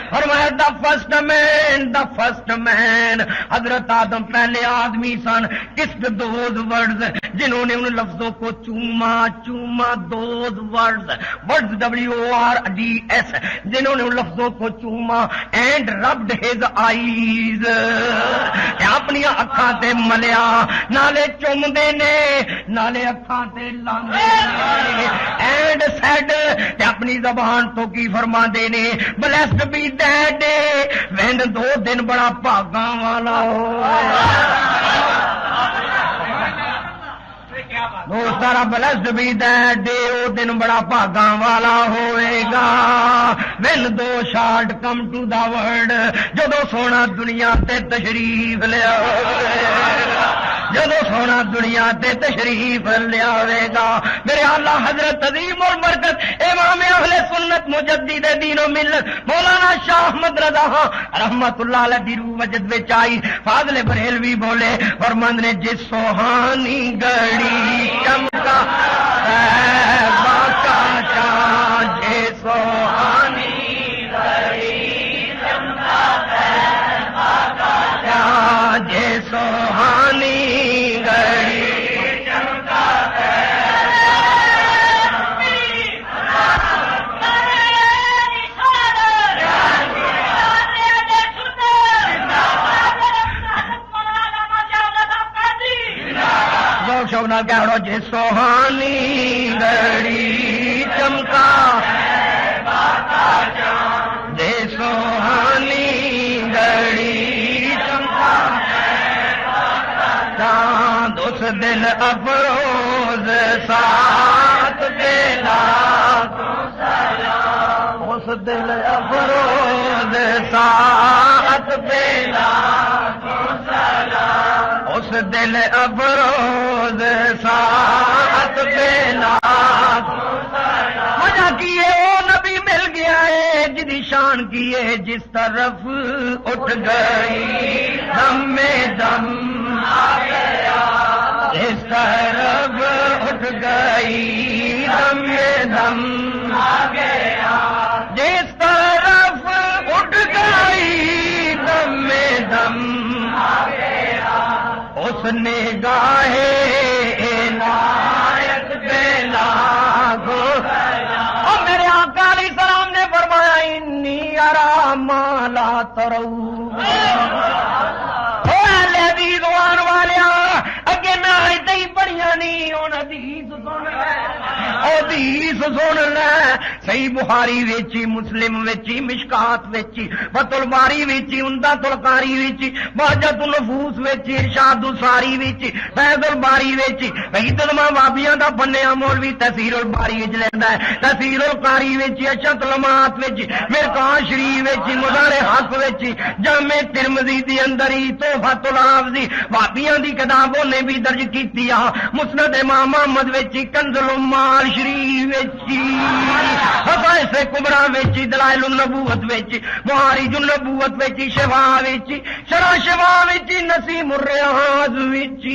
فرمایا دا فرسٹ مین حضرت آدم پہلے آدمی سن کس دوز ورڈز جنہوں نے ان لفظوں کو چوما دوز ورڈز WORDS جنہوں نے ان لفظوں کو چوما اینڈ ربڈ ہز آئیز اپنی اکھاں تے ملیا نالے چوم دے نے نالے اکھاں تے لاندے اینڈ سیڈ اپنی زبان تو کی فرما دے نے blessed be that day when 2 دن بڑا بھاگاں والا ہو دوستارا بلیسڈ بی دیٹ ڈے او دن بڑا بھاگاں والا ہوئے گا when 2 short come to the world جدو سونا دنیا تے تشریف لیا جدو سونا دنیا تے تشریف لیاوے گا میرے اللہ حضرت عظیم البرکت امام اہل سنت مجدد دین و ملت مولانا شاہ احمد رضا رحمت اللہ علیہ دی روح وجد وچ آئی فاضل بریلوی بولے فرماند نے جس سوہانی گڑی چمکا باقا چاند جے سوہانی گڑی چمکا باقا چاند جے سوہانی گڑی چمکا نہ کہڑو جی سوہانی گھڑی چمکا جی سوہانی گھڑی چمکا چاند اس دل افروز ساتھ بیلا اس دل افروز ساتھ بیلا اس دل افروز ساتھ بیلا مزہ کیے وہ نبی مل گیا ہے جدی شان کیے جس طرف اٹھ گئی دم میں دم جس طرف اٹھ گئی دم میں دم جس طرف اٹھ گئی دم میں دم اس نے گاہے عنایت بیلا گو اور میرے آقا علیہ السلام نے فرمایا انی ارا ما لا ترون اہل حدیث وان والیا اگے میں آیتیں ہی پڑھیاں نہیں ہن حدیث سن لے حدیث سن لے صحیح بخاری وچ مسلم وچ مشکات وچ فتح الباری وچ عمدۃ القاری وچ بہجت النفوس وچ ارشاد الساری وچ فیض الباری وچ بھیدلما وابیاں دا بنیا مولوی تفسیر الباری وچ لیندا ہے تفسیر القاری وچ اشرت المات وچ مرقات شریف وچ مدار حق وچ جامع ترمذی دی اندر ہی تحفۃ الحافظ وابیاں دی کتابوں نے بھی درج کیتی ہے مسند امام احمد وچ کنز العمال شریف وچ حقائق کبریٰ وچ دلائل النبوت وچ معارج النبوت وچ شفا وچ شرح شفا وچ نسیم الریاض وچ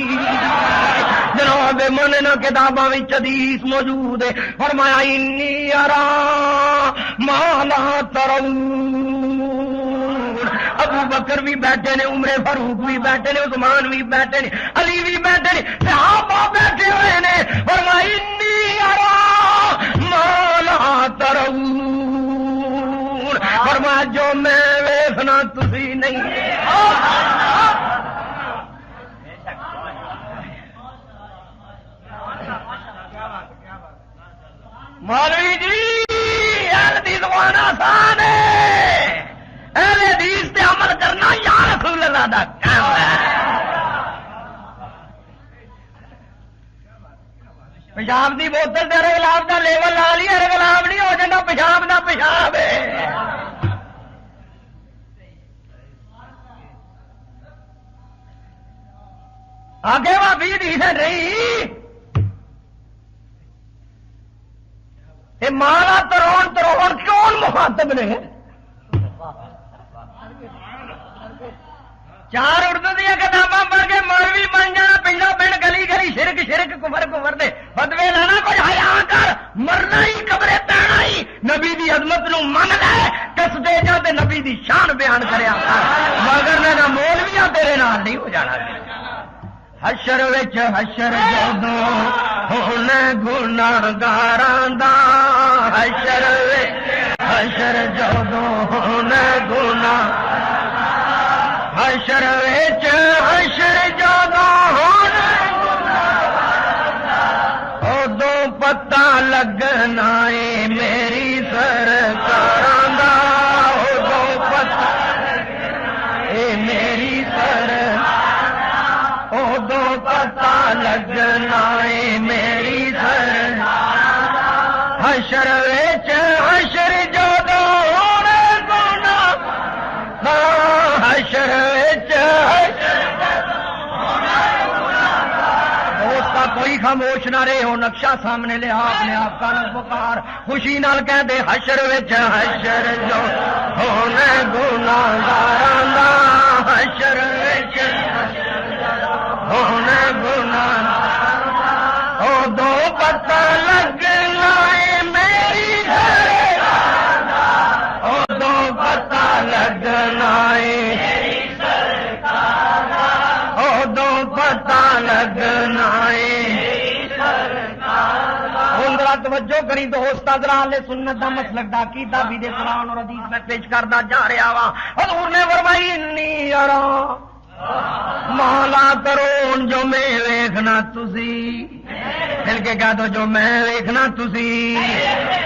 جناب مننا کتاباں وچ حدیث موجود ہے فرمایا انی ارا ما لا ترون ابو بکر بھی بیٹھے نے عمر فاروق بھی بیٹھے نے عثمان بھی بیٹھے نے علی بھی بیٹھے نے صحابہ بیٹھے ہوئے نے فرمایا انی ارا ما لا ترون فرمایا جو میں ویکھنا تسی نہیں مولوی جی اہل حدیث وانا آسان ہے اہل حدیث تے عمل کرنا یا رسول اللہ دا کام ہے پیشاب دی بوتل تے گلاب دا لیول لا لیا گلاب نہیں ہو جاتا پیشاب دا پیشاب ہے آگے بھابی حدیث ہے نہیں یہ مالا ترون ترون کون مخاطب نے چار اردو دیا کتاباں پڑھ کے مولوی بن جانا پنڈا پنڈ گلی گلی شرک شرک کفر کفر دے فتوی لانا کوئی حیا کر مرنا ہی قبرے پینا ہی نبی دی عظمت نو من لے کس دے جا تے نبی دی شان بیان کریا کر مگر نہ مولویاں تیرے نال نہیں ہو جانا حشر وچ حشر جدوں ہونے گناہگاراں دا حشر وچ حشر جدوں ہونے گناہ حشر وچ حشر جدوں ہونے اودوں پتہ لگنا اے میری سرکاراں دا اودوں پتہ اے میری اودوں پتہ لگنا اے میری حشر وچ حشر جدوں ہونے گناہ حشر وچ دوستا کوئی خاموش نہ رہے ہو نقشہ سامنے لے اپنے آپ کا پکار خوشی نال کہہ دے حشر وچ حشر جو ہونے گناہگاراں دا حشر وچ ہونے گناہ اودوں پتہ لگنا اے میری اودوں پتہ لگنا اے اودوں پتہ لگنا اے ذرا توجہ کری دوست حضرات سنت دا مسلک دا کیتا بھی دے قرآن اور حدیث میں پیش کردا جا رہا وا حضور نے فرمائی انی ارا مولا کرو جو میں ویکھنا تسی مل کے کہہ دو جو میں ویکھنا تسی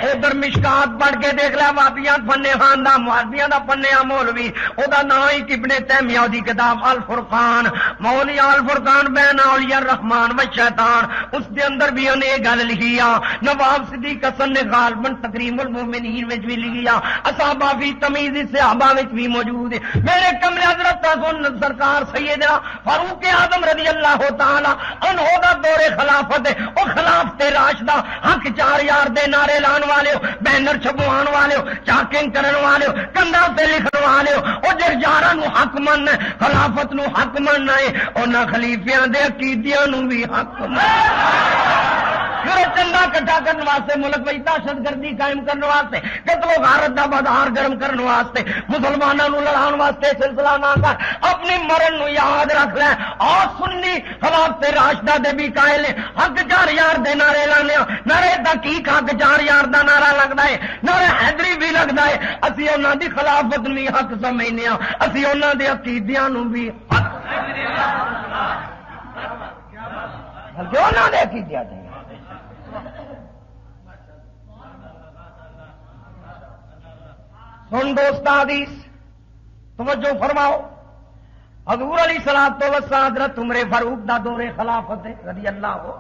ادھر مشکات پڑھ کے دیکھ لیا وابیاں پنے خان دا معاذیاں دا پنیا مولوی او دا نام ہی ابن تیمیہ دی کتاب الفرقان مولی الفرقان بین اولیاء الرحمن و شیطان اس دے اندر بھی انہیں یہ گل لکھی آ نواب صدیق حسن نے غالباً تکریم المومنین وچ بھی لکھی آ اصحابہ فی تمیز صحابہ وچ بھی موجود ہے میرے کمرے حضرت سن سرکار سیدنا فاروق اعظم رضی اللہ تعالی عنہ دا دور خلافت ہے او خلافت راشدہ حق 4 یار دے نعرے لان والے ہو بینر چھپوان والے ہو چاکنگ کرن والے ہو کندا تے لکھن والے ہو او جے یاراں نو حق من خلافت نو حق مننا ہے انہاں خلیفیاں دے عقیدیاں نو بھی حق پھر چندہ کٹھا کرنے واسطے ملک میں دہشت گردی قائم کرنے واسطے قتل و غارت دا بازار گرم کرنے واسطے مسلمانوں نو لڑان واسطے سلسلہ نہ کر اپنی مرن نو یاد رکھ لے اور سنی خلافت راشدہ دے بھی قائل حق 4 یار دے نعرے لانے نعرے تحقیق حق 4 یار دا نعرہ لگدا ہے نعرے حیدری بھی لگدا ہے اسی انہاں دی خلافت نو حق سمجھنے ہاں اسی انہاں دے عقیدیاں نو بھی حق بلکہ انہاں دے عقیدیاں دے سن دوست حدیث توجہ فرماؤ حضور علیہ الصلوۃ والسلام حضرت عمر فاروق دا دور خلافت رضی اللہ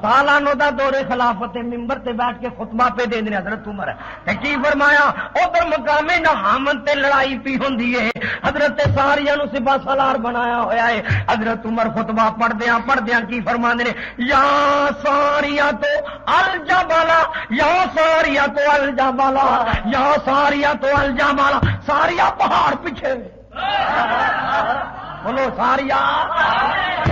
تعالیٰ عنہ دا دور خلافت ممبر تے بیٹھ کے خطبہ پہ دے دے حضرت عمر کی فرمایا ادھر مقام نہامن تے لڑائی پی ہوندی ہے حضرت ساریہ نو سپاہ سالار بنایا ہویا ہے حضرت عمر خطبہ پڑھدیاں کی فرماندے نے یا ساریہ تو الجبلا یا ساریہ تو الجبلا یا ساریہ تو الجبلا ساریہ پہاڑ پیچھے بولو ساریہ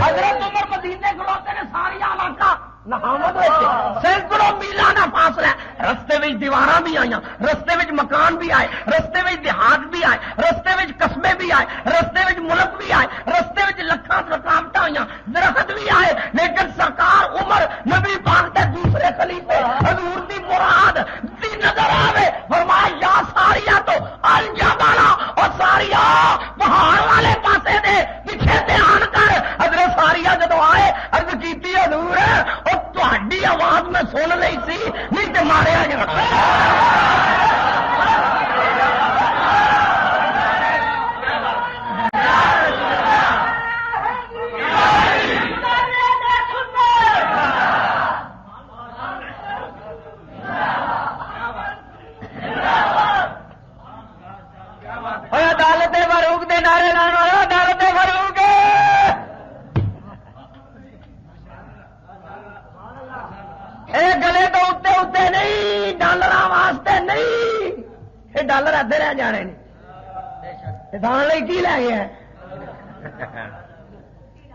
حضرت عمر مدینے کھلوتے نے ساریہ علاقہ نہامت سینکڑوں میلانہ فاصلہ رستے میں دیواراں بھی آئیں رستے میں مکان بھی آئے رستے میں دیہات بھی آئے رستے میں قصبے بھی آئے رستے میں ملک بھی آئے رستے میں لکھاں رکاوٹاں آئیں درخت بھی آئے لیکن سرکار عمر نبی پاک دے دوسرے خلیفے حضور دی مراد دی نظر آوے فرمایا یا ساریہ تو الجبلا اور ساریہ پہاڑ والے پاسے دے پیچھے دھیان کر حضرت ساریہ جدو آئے عرض کیتی حضور اور تہاڈی آواز میں سن لئی سی نہیں تے ماریا جانا عدالت فاروق دے نعرے لانا عدالت فاروق اے گلے تو اتنے اتنے نہیں ڈالر واسطے نہیں یہ ڈالر ادھر رہ جانے کسان لی کی لے گیا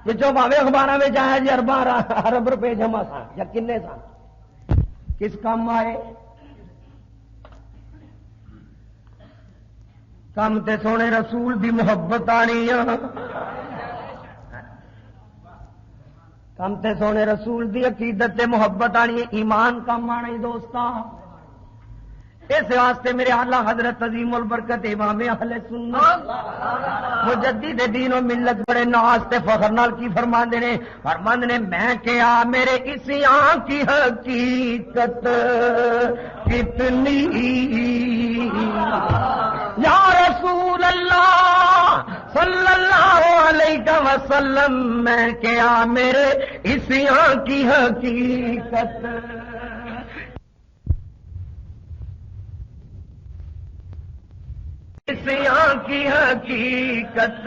پچھوں بھاوے اخبار میں آیا جی ارب روپے جمع سن یا کنے سن کس کام آئے کم تے سونے رسول دی محبت آنی کم تے سونے رسول دی عقیدت تے محبت آنی ایمان کم آنی دوستا اس واسطے میرے اعلیٰ حضرت عظیم البرکت امام اہل سنت مجدد دین و ملت بڑے ناز تے فخر نال کی فرماندے نے میں کیا میرے اس آنکھ کی حقیقت کتنی یا رسول اللہ صلی اللہ علیہ وسلم میں کیا میرے اس آنکھ کی حقیقت اس آنکھ کی حقیقت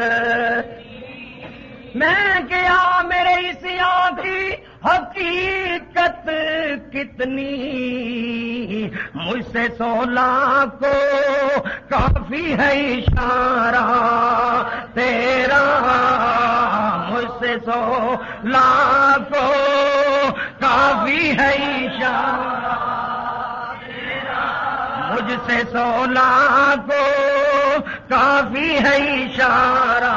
میں کیا میرے اس آنکھ کی حقیقت کتنی مجھ سے 16 کو کافی ہے اشارہ تیرا مجھ سے 16 کو کافی ہے اشارہ مجھ سے 16 کو کافی ہے اشارہ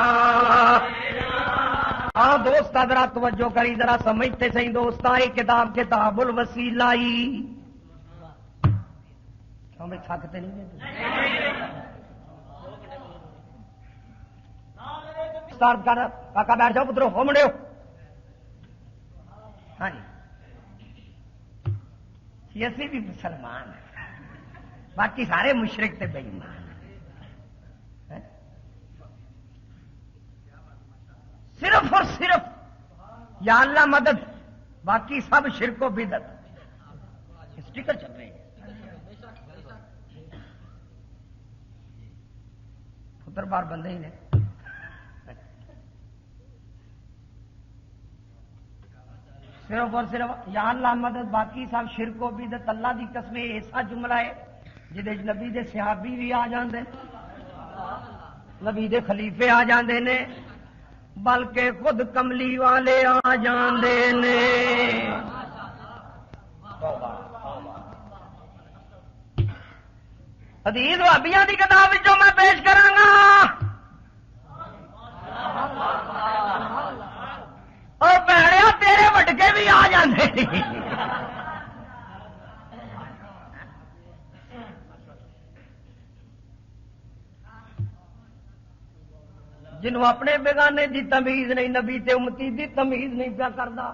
ہاں دوست ذرا توجہ کری ذرا سمجھتے صحیح دوست یہ کتاب کتاب الوسیلائی سمجھ تھکتے نہیں اسٹارٹ کر کاکا بیٹھ جاؤ پترو ہو منڈے ہو ہاں جی اسی بھی مسلمان باقی سارے مشرک تے بے ایمان صرف اور صرف یا اللہ مدد باقی سب شرک و بدعت اسٹیکر چل رہے ہیں پتر بار بندے ہی نے صرف اور صرف یا اللہ مدد باقی سب شرک و بدعت اللہ دی قسم ایسا جملہ ہے جہد نبی دے صحابی بھی آ جاندے نبی دے خلیفے آ جاندے نے بلکہ خود کملی والے آ جاندے نے حدیث وہابیاں دی کتاب وچوں میں پیش کراں گا اور بھڑیا تیرے وٹکے بھی آ جاندے جنہوں اپنے بیگانے دی تمیز نہیں نبی تے امتی دی تمیز نہیں پیا کردا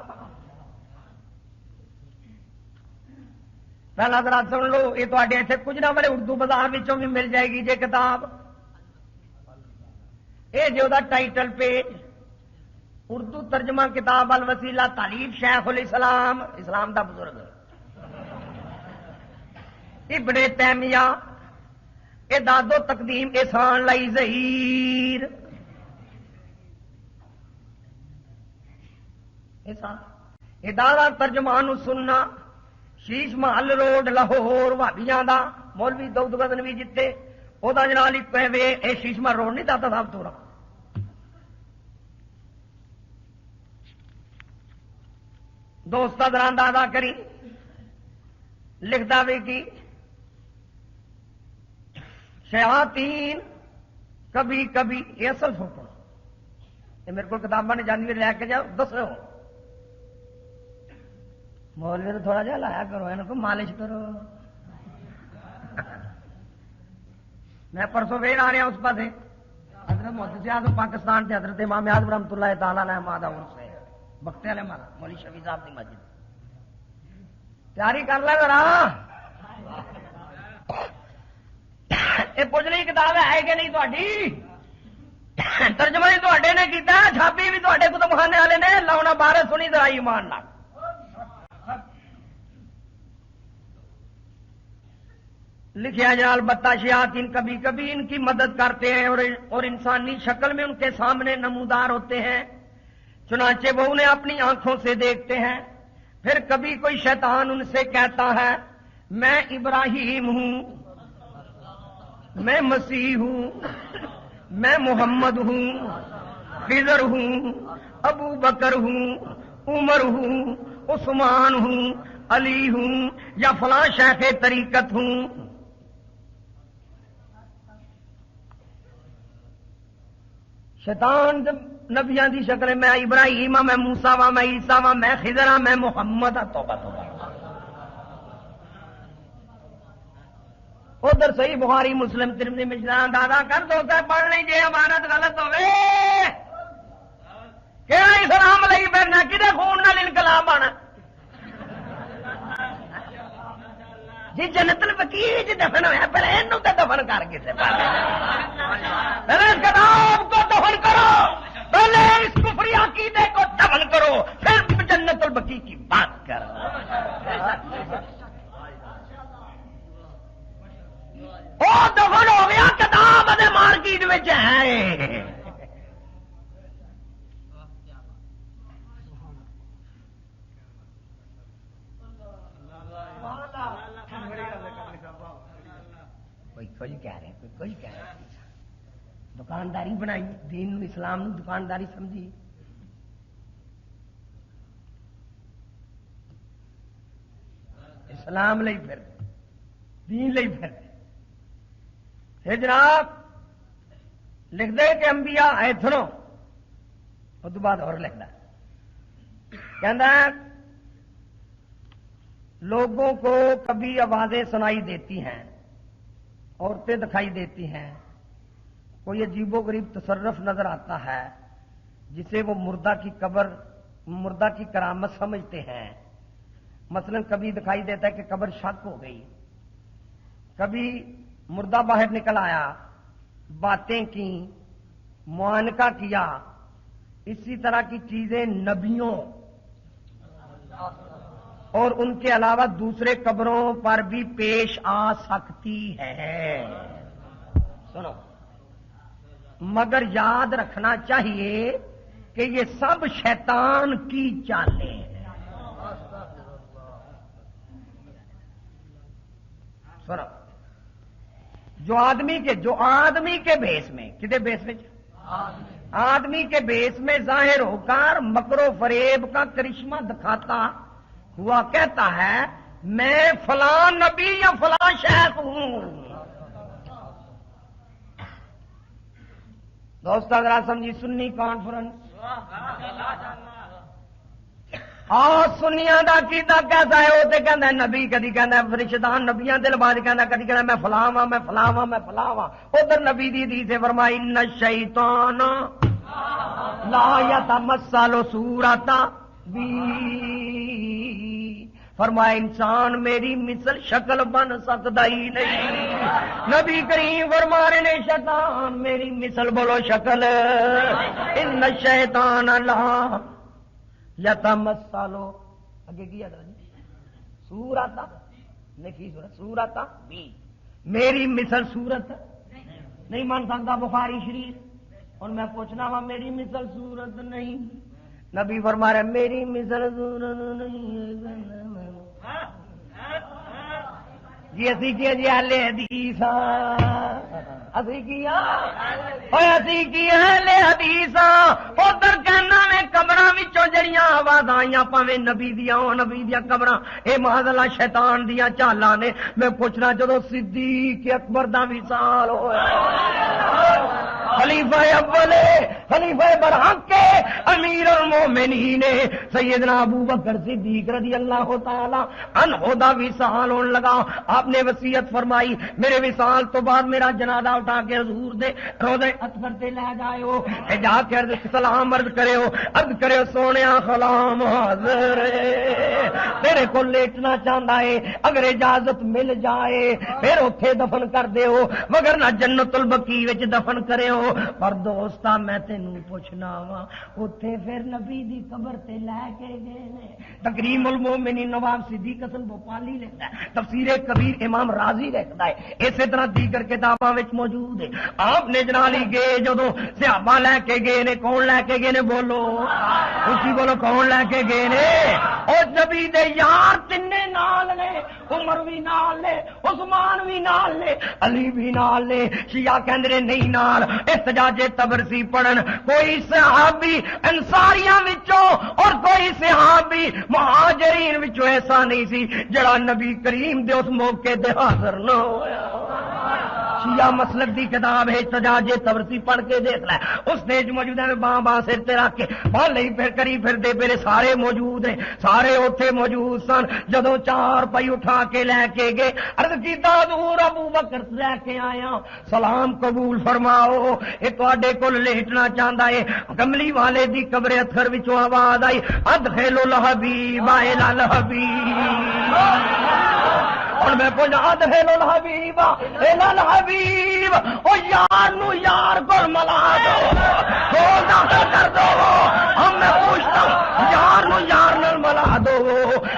پہلا ذرا سن لو یہ تے اتنے کچھ نہ بڑے اردو بازار وچوں بھی مل جائے گی جے کتاب یہ جو دا ٹائٹل پیج اردو ترجمہ کتاب الوسیلہ تعلیف شیخ الاسلام اسلام دا بزرگ ابن تیمیہ اے دادو تقدیم احسان لائی ظہیر ادارہ ترجمان سننا شیش محل روڈ لاہور بھابیاں دا مولوی داؤد غزنوی جتے وہ جنال ایک پہوے اے شیش محل روڈ نہیں داتا صاحب تورا دوست دران دادا کری لکھتا بھی کی شیاطین کبھی کبھی یہ اصل فوٹو یہ میرے کو کتاباں نے جانوی لے کے جاؤ دسو مولوی نے تھوڑا جہا لایا کرو ان کو مالش کرو میں پرسوں ویر آ رہا اس پاس حضرت محدث اعظم پاکستان سے حضرت امام اعظم رحمۃ اللہ تعالی علیہ مادہ سے بختے والے مارا مولوی شفیع صاحب کی مسجد تیاری کر لے ذرا یہ پوچھنے کی کتاب ہے کہ نہیں تاری ترجمہ تے نے کیتا چھاپی بھی تے کتب خانے والے نے لاؤنا بارے سنی ذرا ایمان نال لکھیا جا البتہ شیاطین کبھی کبھی ان کی مدد کرتے ہیں اور انسانی شکل میں ان کے سامنے نمودار ہوتے ہیں چنانچہ وہ انہیں اپنی آنکھوں سے دیکھتے ہیں پھر کبھی کوئی شیطان ان سے کہتا ہے میں ابراہیم ہوں میں مسیح ہوں میں محمد ہوں خضر ہوں ابو بکر ہوں عمر ہوں عثمان ہوں علی ہوں یا فلاں شیخ طریقت ہوں شیطان جب نبیاں دی شکل میں ابراہیم میں موسیٰ وا میں عیسیٰ وا میں خضر ہاں میں محمد ہاں توبہ توبہ ادھر صحیح بخاری مسلم ترمذی مجدان دادا کر دو پڑھ لیں جی عبارت غلط ہوئے کہ اسلام لئی پھرنا کدے خون نال انقلاب آنا جی جنت البقیع وچ دفن ہویا پھر اینو تے دفن کر کسے پہلے اس کتاب کو دفن کرو پہلے اس کفری عقیدے کو دفن کرو پھر جنت البقیع کی بات کرو وہ دفن ہو گیا کتاب دے مارکیٹ میں ہے کوئی کہہ رہے کوئی کہہ رہے دکانداری بنائی دین اسلام نو دکانداری سمجھی اسلام لئی پھر دین لئی پھر جناب لکھ دے کہ انبیاء ایتھنوں اس بعد اور لکھتا کہندا ہے لوگوں کو کبھی آوازیں سنائی دیتی ہیں عورتیں دکھائی دیتی ہیں کوئی عجیب و غریب تصرف نظر آتا ہے جسے وہ مردہ کی قبر، مردہ کی کرامت سمجھتے ہیں. مثلا کبھی دکھائی دیتا ہے کہ قبر شک ہو گئی، کبھی مردہ باہر نکل آیا، باتیں کی، معانقہ کیا. اسی طرح کی چیزیں نبیوں اور ان کے علاوہ دوسرے قبروں پر بھی پیش آ سکتی ہے. سنو، مگر یاد رکھنا چاہیے کہ یہ سب شیطان کی چالیں ہیں. سنو، جو آدمی کے بیس میں، کدے بیس میں؟ آدمی کے بیس میں ظاہر ہو کر مکر و فریب کا کرشمہ دکھاتا ہوا کہتا ہے میں فلاں نبی یا فلاں شیخ ہوں. دوست ذرا سمجھی، سنی کانفرنس سنیاں دا عقیدہ کیسا ہے؟ وہ تو کہنا ہے نبی، کدی کہنا ہے فرشتان نبیاں دل بعد کہنا، کدی کہنا میں فلاں میں فلاں میں فلاں. ادھر نبی دی حدیث فرمائی ان الشیطان لا یتمثل صورتا بی، فرمایا انسان میری مثل شکل بن سکتا ہی نہیں. نبی کریم فرما رہے نے شیطان میری مثل، بولو شکل. ان الشیطان لا یتمثلو، اگے کیا صورتا، نہیں صورتا بھی، میری مثل صورت نہیں مان سکتا بخاری شریف. اور میں پوچھنا وا میری مثل صورت نہیں، نبی فرما رہے میری مثل صورت نہیں. جی اسی کیا جی اہل حدیث، اسی کیا اسی کی اہل حدیث. ادھر کہنا میں قبراں وچوں جڑیاں آواز آئیاں پاویں نبی دیاں او نبی دیاں قبراں اے معاذ اللہ شیطان دیاں چالاں نے. میں پوچھنا جدوں صدیق اکبر دا وصال ہویا، خلیفہ اول، خلیفہ برحق، امیر المومنین سیدنا ابو بکر صدیق رضی اللہ تعالی عنہ دا وصال ہون لگا. آپ نے وصیت فرمائی میرے وصال تو بعد میرا جنازہ اٹھا کے حضور دے روضہ اطہر تے لے جائیو، جا کے سلام عرض کرے سونیا غلام حاضر تیرے کو لیٹنا چاہتا ہے، اگر اجازت مل جائے پھر اوتھے دفن کر دیو، مگر نہ جنت البقیع وچ دفن کریو. پر دوستا میں تینوں پوچھنا وا اوتھے پھر نبی دی قبر تے لے کے گئے نے. تکریم المومنین نواب صدیق حسن بھوپالی لکھتا ہے، تفسیر کبیر امام رازی لکھتا ہے، اسی طرح دیگر کتاباں وچ موجود ہے. آپ نے جنالی گئے جدوں صحابہ لے کے گئے نے، کون لے کے گئے نے؟ بولو اسی بولو کون لے کے گئے نے؟ اور نبی دے یار تینے نال نے، عمر بھی نال نے، عثمان بھی نال نے، علی بھی نال نے. شیعہ کہندے نے نہیں نال. احتجاج تبرسی پڑھن کوئی صحابی انصاریاں وچوں اور کوئی صحابی مہاجرین وچوں ایسا نہیں سی جڑا نبی کریم دے اس موقع تے حاضر نہ ہویا. شیعہ مسلک دی کتاب ہے احتجاج تبرسی پڑھ کے دیکھ لے، اس نے موجود ہے باں سر تے رکھ کے بال نہیں پھر کری پھر دے میرے سارے موجود ہیں، سارے اوتھے موجود سن. جدوں چار پائی اٹھا کے لے کے گئے عرض کیتا حضور ابو بکر لے کے آیا، سلام قبول فرماؤ، اے تواڈے کول لیٹنا چاہندا ہے. کملی والے دی قبر اطہر وچوں آواز آئی ادخل الحبیب الی الحبیب. اور میں پوچھا ادخل الحبیب الی الحبیب، او یار نو یار کو ملا دو، دو داخل کر دو. ہم میں پوچھتا ہوں یار نو یار نال ملا دو.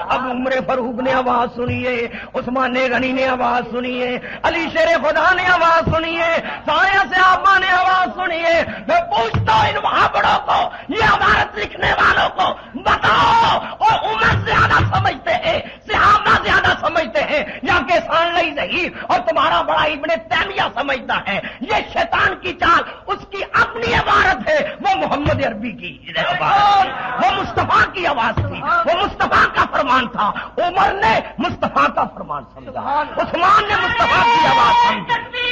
اب عمر فاروق نے آواز سنیے، عثمان غنی نے آواز سنیے، علی شیر خدا نے آواز سنیے، سارے صحابہ نے آواز سنیے. میں پوچھتا ہوں ان وہابڑوں کو، یہ عبارت لکھنے والوں کو بتاؤ، اور عمر زیادہ سمجھتے ہیں، صحابہ زیادہ سمجھتے ہیں یا کہ سان لئی نہیں اور تمہارا بڑا ابن تیمیہ سمجھتا ہے؟ یہ شیطان کی چال، اس کی اپنی عبارت ہے، وہ محمد عربی کی عبارت تھی، وہ مصطفیٰ کی آواز تھی، وہ مصطفیٰ کا فرمان تھا. عمر نے مصطفیٰ کا فرمان سمجھا، عثمان نے مصطفیٰ کی آواز سمجھی.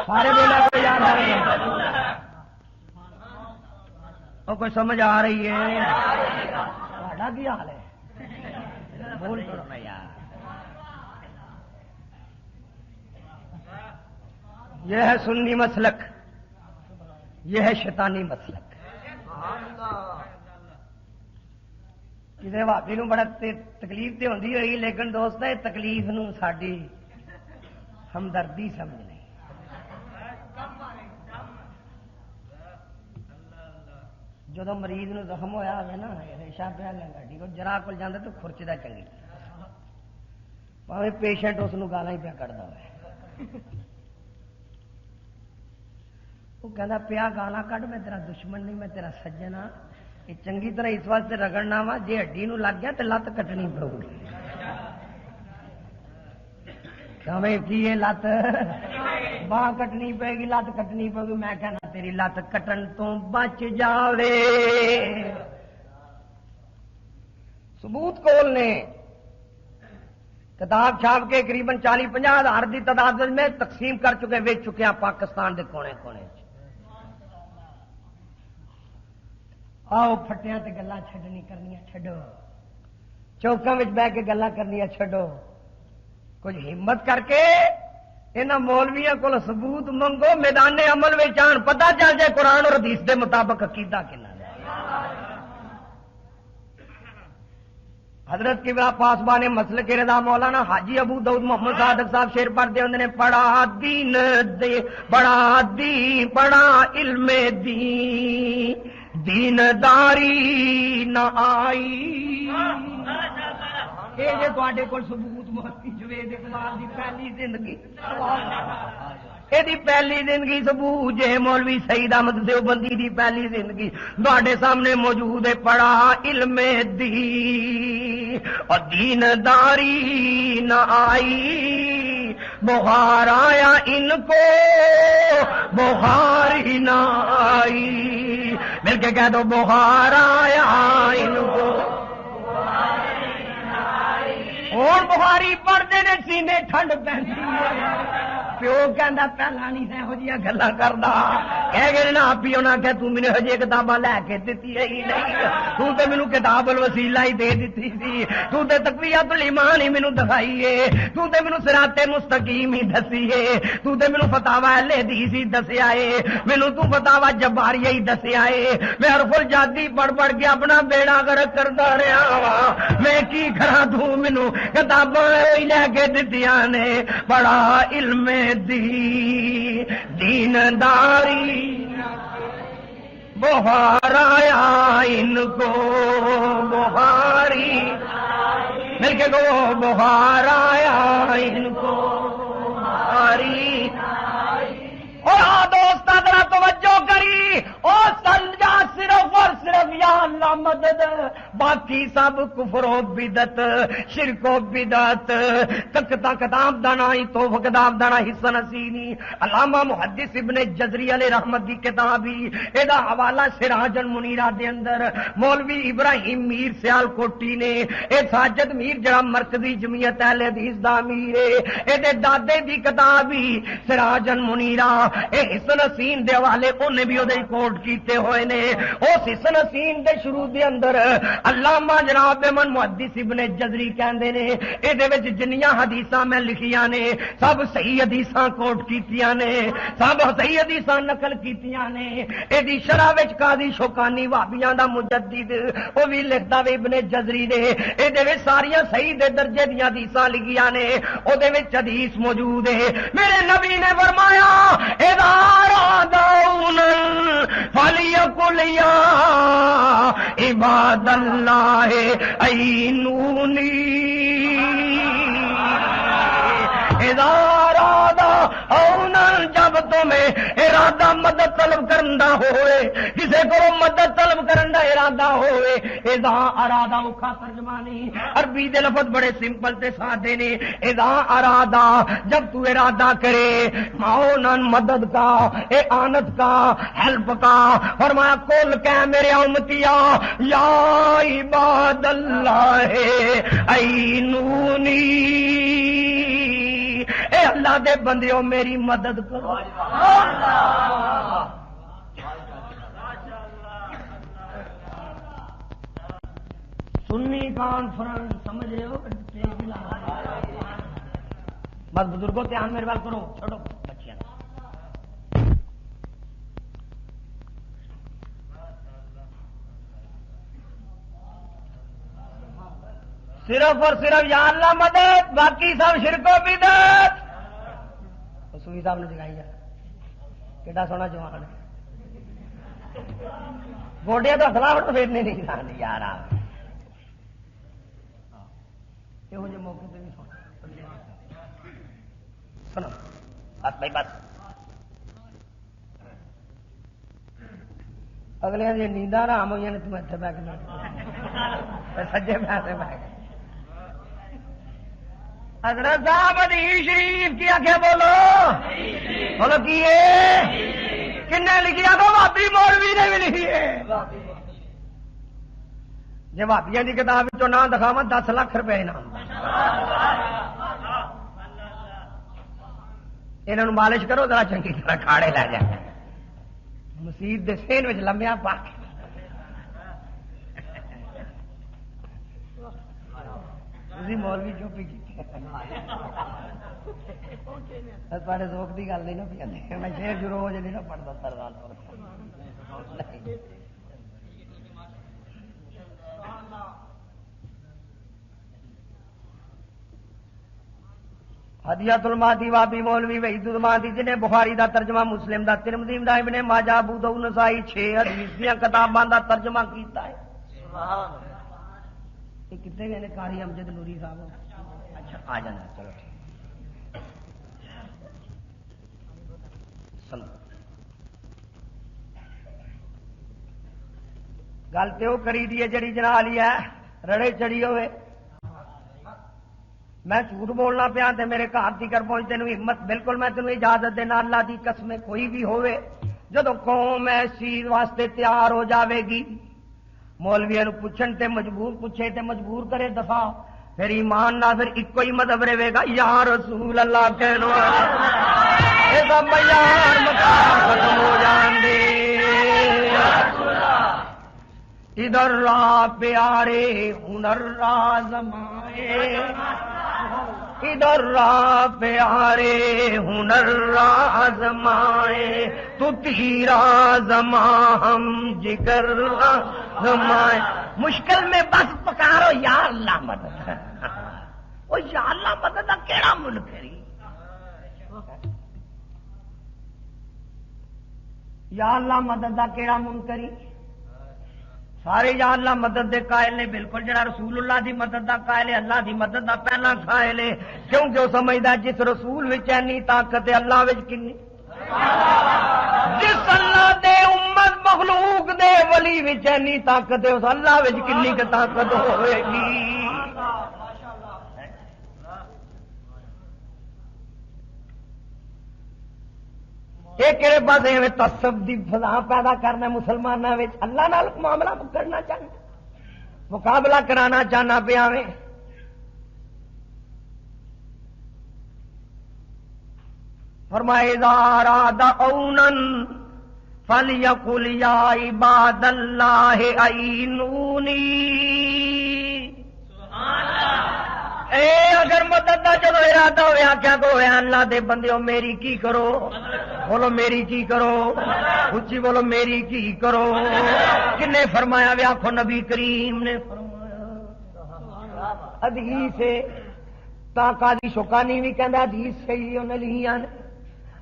سارے بولا کو یاد اور کوئی سمجھ آ رہی ہے؟ تھوڑا کی حال ہے؟ بول کرو نا یار. یہ ہے سنی مسلک، یہ ہے شیطانی مسلک. کسی بھابی نو بڑا تکلیف تو ہوندی ہوئی، لیکن دوست ہے تکلیف نو ساڈی ہمدردی سمجھ نہیں. جدو مریض نو زخم ہویا ہوئے نا، ریشا پیا گاڈی کو جرا کول جاندے تو کھرچدا چنگی، پاوے پیشنٹ اس نو گالاں ہی پیا کڈدا ہوئے. وہ کہندا پیا گالاں کڈ، میں تیرا دشمن نہیں، میں تیرا سجن ہاں. یہ چنگی طرح اس واسطے رگڑنا وا جی ہڈی نو لگ گیا تو لت کٹنی پؤ گی. کی لت باہ کٹنی پے گی، لت کٹنی پے گی. میں کہنا تیری لت کٹن تو بچ جاوے. ثبوت کول نے کتاب چھاپ کے قریباً 40-50 ہزار کی تعداد میں تقسیم کر چکے، ویچ چکے ہیں پاکستان کے کونے کونے. آؤ پھٹیاں تے گلاں چھڈنی کرنیاں چھڈو، چوکاں وچ بیٹھ کے گلاں کرنیاں چھڈو. کچھ ہمت کر کے انہاں مولویاں کول ثبوت منگو، میدان عمل وچ آن، پتہ چل جائے قرآن اور حدیث دے مطابق عقیدہ کنا. حضرت قبلہ پاسبان مسلک رضا مولانا حاجی ابو داؤد محمد صادق صاحب شیر پڑھتے ہوندے نے، پڑھا دین دے پڑھا علم دین، دینداری نہ آئی. یہ جی تے کول ثبوت محتی جوید اقبال دی پہلی زندگی، یہ پہلی زندگی ثبوت جے مولوی سعید احمد دیوبندی دی پہلی زندگی تواڈے سامنے موجود ہے. پڑھا علم دی اور دینداری نہ آئی، بخار آیا ان کو بخار ہی نہ آئی. مل کے کہہ دو بخار آیا ان کو. اور بخاری پڑھتے نے سینے ٹھنڈ پہنتی ہے. پیو کہندا پہلا نہیں سے ہو جیاں گلاں کردا، کہہ گئے نا پیو نہ کہ تو مینوں ہجے کتاباں لے کے دتی ہی نہیں، تو تے مینوں کتاب الوسیلہ ہی دے دتی سی، تو تے تقویۃ الایمان ہی مینوں دکھائی ہے، تو تے مینوں صراط مستقیم ہی دسی ہے، تو تے مینوں فتاوی اہل حدیث ہی دسیا ہے، مینوں تو فتاوی جباریہ ہی دسیا ہے. میں حرف الجادی پڑھ کے اپنا بیڑا غرق کردا رہیا وا. میں کی کراں، تو مینوں کتاباں لے کے دتیاں نے. بڑا علم دی دینداری بخار آیا ان کو بخاری، مل کے گو بخار آیا ان کو بخاری. اور دوست ذرا توجہ کری، اور سمجھا صرف اور صرف یا اللہ مدد، باقی سب کفر و بدعت، شرک و بدعت. تکتا کتاب دانا ہی تو کتاب دانا حسن حسینی علامہ محدث ابن جزری علیہ رحمت دی کتاب ہی ایدا حوالہ سراج المنیرہ دے اندر مولوی ابراہیم میر سیال کوٹی نے، اے ساجد میر جڑا مرکزی جمعیت اہل حدیث دا امیر ہے، اے دے دادے دی کتاب ہی سراج المنیرہ. اے حسن حسین دے حوالے انہیں بھی وہ کوٹ کیتے ہوئے نے. اس حسن حسین دے شروع دے اندر علامہ جناب من محدث ابن جزری کہندے نے اے دے وچ جنیاں حدیثاں میں لکھیاں نے سب صحیح حدیثاں کوٹ کیتیاں نے، سب صحیح حدیثاں نقل کیتیاں نے. اے دی شرح وچ قاضی شوکانی وہابیاں دا مجدد او بھی لکھدا وے ابن جزری نے، اے دے وچ ساریاں صحیح دے درجے دیاں حدیثاں لکھیاں نے. او دے وچ حدیث موجود ہے، میرے نبی نے فرمایا اذا رادون فلیقل یا عباد اللہ عینونی. اذا رادا اونن، جب تمہیں ارادہ مدد طلب کرنا ہوئے، کسی کو مدد طلب کرنا ارادہ ہوئے. اذا ارادہ اوکھا ترجمانی عربی دے لفظ بڑے سمپل تے سادے نے. اذا ارادہ، جب تو ارادہ کرے، معاونن مدد کا، اعانت کا، ہیلپ کا. فرمایا کل کہ میرے امتیا یا عباد اللہ عینونی، اے اللہ دے بندیوں میری مدد کرو. سنی کانفرنس سمجھ رہے ہو؟ بس بزرگوں دھیان میرے وال کرو، چھوڑو بچیاں. صرف اور صرف یا اللہ مدد، باقی سب شرک و بدعت. سوئی صاحب نے دکھائی ہے کیڈا سونا جوان ہے، گوڈیا تو ہسلا وٹ پھیرنے نہیں سکتے یار. یہ موقع پہ بھی سنو بس بھائی بس. اگلے دن نیند آرام ہوئی نے تم اتنے بہ کے سجے پیسے بہ گئے. حضرت صاحب حدیث شریف کی آخیا بولو بولو کی کن لکھیا تو بھابی مولوی نے بھی لکھی ہے. جی بھابیا کی کتاب نہ دکھاوا 10 لاکھ روپے انعام. یہاں مالش کرو ذرا چنگی طرح کھاڑے لے جائے مسیت دے سین میں لمیا پا کے. مولوی چوپی کی سارے ذوق کی گل نہیں نا پی. میں شیر شروع ہو جائے نہیں پڑھتا سردار. ہدیۃ المہدی وابی مولوی وحید المہدی جنہیں بخاری دا ترجمہ، مسلم دا، ترمذی دا، ابن ماجہ، ابو داؤد، نسائی 6 حدیث دیاں کتاباں دا ترجمہ کیتا ہے. یہ کتنے گئے قاری امجد نوری صاحب؟ اچھا آ جانا چلو ٹھیک. گل تو وہ کری دی ہے جڑی جنا لی ہے رڑے چڑی ہوئے. میں جھوٹ بولنا پیا تے میرے گھر تیکر پہنچ تینوں ہمت بالکل میں تینوں اجازت دینا اللہ دی قسم کوئی بھی ہوئے جدو قوم اس چیز واسطے تیار ہو جاوے گی مولویاں نو پوچھن تے مجبور پوچھے تے مجبور کرے دفاع پھر ایمان نہ پھر ایک ہی مذہب رہے گا یا رسول اللہ کہنو اے سب یار مکار ختم ہو جان دے. ادھر راہ پیارے ہنر رازمائے، ادھر راہ پیارے ہنر رازمائے، تو تیرا زما ہم جگر رازمائے. مشکل میں بس پکارو یا اللہ مدد. وہ یا اللہ مدد کا کیڑا منکری، یا اللہ مدد کا کیڑا منکری. سارے یا اللہ مدد دے قائل نے بالکل. جڑا رسول اللہ دی مدد دا قائل ہے اللہ دی مدد دا پہلا قائل ہے کیونکہ وہ سمجھدا جس رسول وچ اینی طاقت ہے اللہ وچ کنی. جس اللہ دے امت مخلوق دے ولی وچ اینی طاقت ہے اس اللہ وچ کنی کی طاقت ہوئے گی. یہ کہڑے پاس تعصب دی فضا پیدا کرنا مسلمانوں میں اللہ نال معاملہ کرنا چاہنا مقابلہ کرانا چاہنا پیا میں. فرمائے اذا اراد اونا فلیقل یا عباد اللہ اعینونی. اے اگر مدد دا جدو ارادہ ہوا کیا کرو اے اللہ دے بندیوں میری کی کرو. بولو میری کی کرو، اچھی بولو میری کی کرو. کنے فرمایا ویا آخو نبی کریم نے فرمایا. حدیث تا قاضی شوکانی بھی کہندا حدیث صحیح انہاں لکھیاں نے.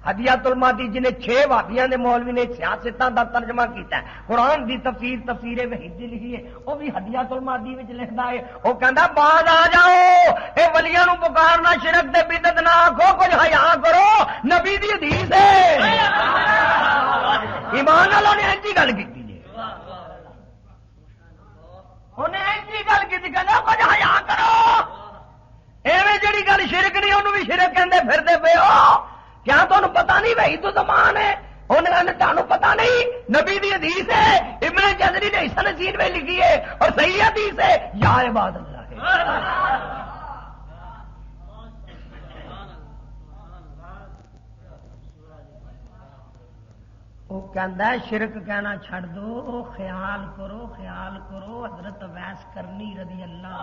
ہدیۃ المہدی جنہیں 6 بھابیاں دے مولوی نے سیاستاں دا ترجمہ کیتا ہے. قرآن دی تفسیر وحید لکھی ہے وہ بھی ہدیۃ المہدی وچ لکھدا ہے. وہ کہندا باز آ جاؤ اے ولیاں نو پکارنا شرک تے بدعت نہ آکھو کچھ حیا کرو نبی دی حدیث ہے. ایمان والوں نے ایسی گل کیتی جی انہیں ایسی گل کیتی کہندا کچھ حیا کرو. ایویں جڑی گل شرک نہیں انہوں بھی شرک کہندے پھردے پے ہو. کیا تمہیں پتا نہیں بھائی تو زمان ہے انہوں نے تمہیں پتا نہیں نبی دی حدیث ہے ابن جزری نے حسن نصیر میں لکھی ہے اور صحیح حدیث ہے یا عباد اللہ ہے. وہ کہندا ہے شرک کہنا چھڑ دو، خیال کرو حضرت اویس کرنی رضی اللہ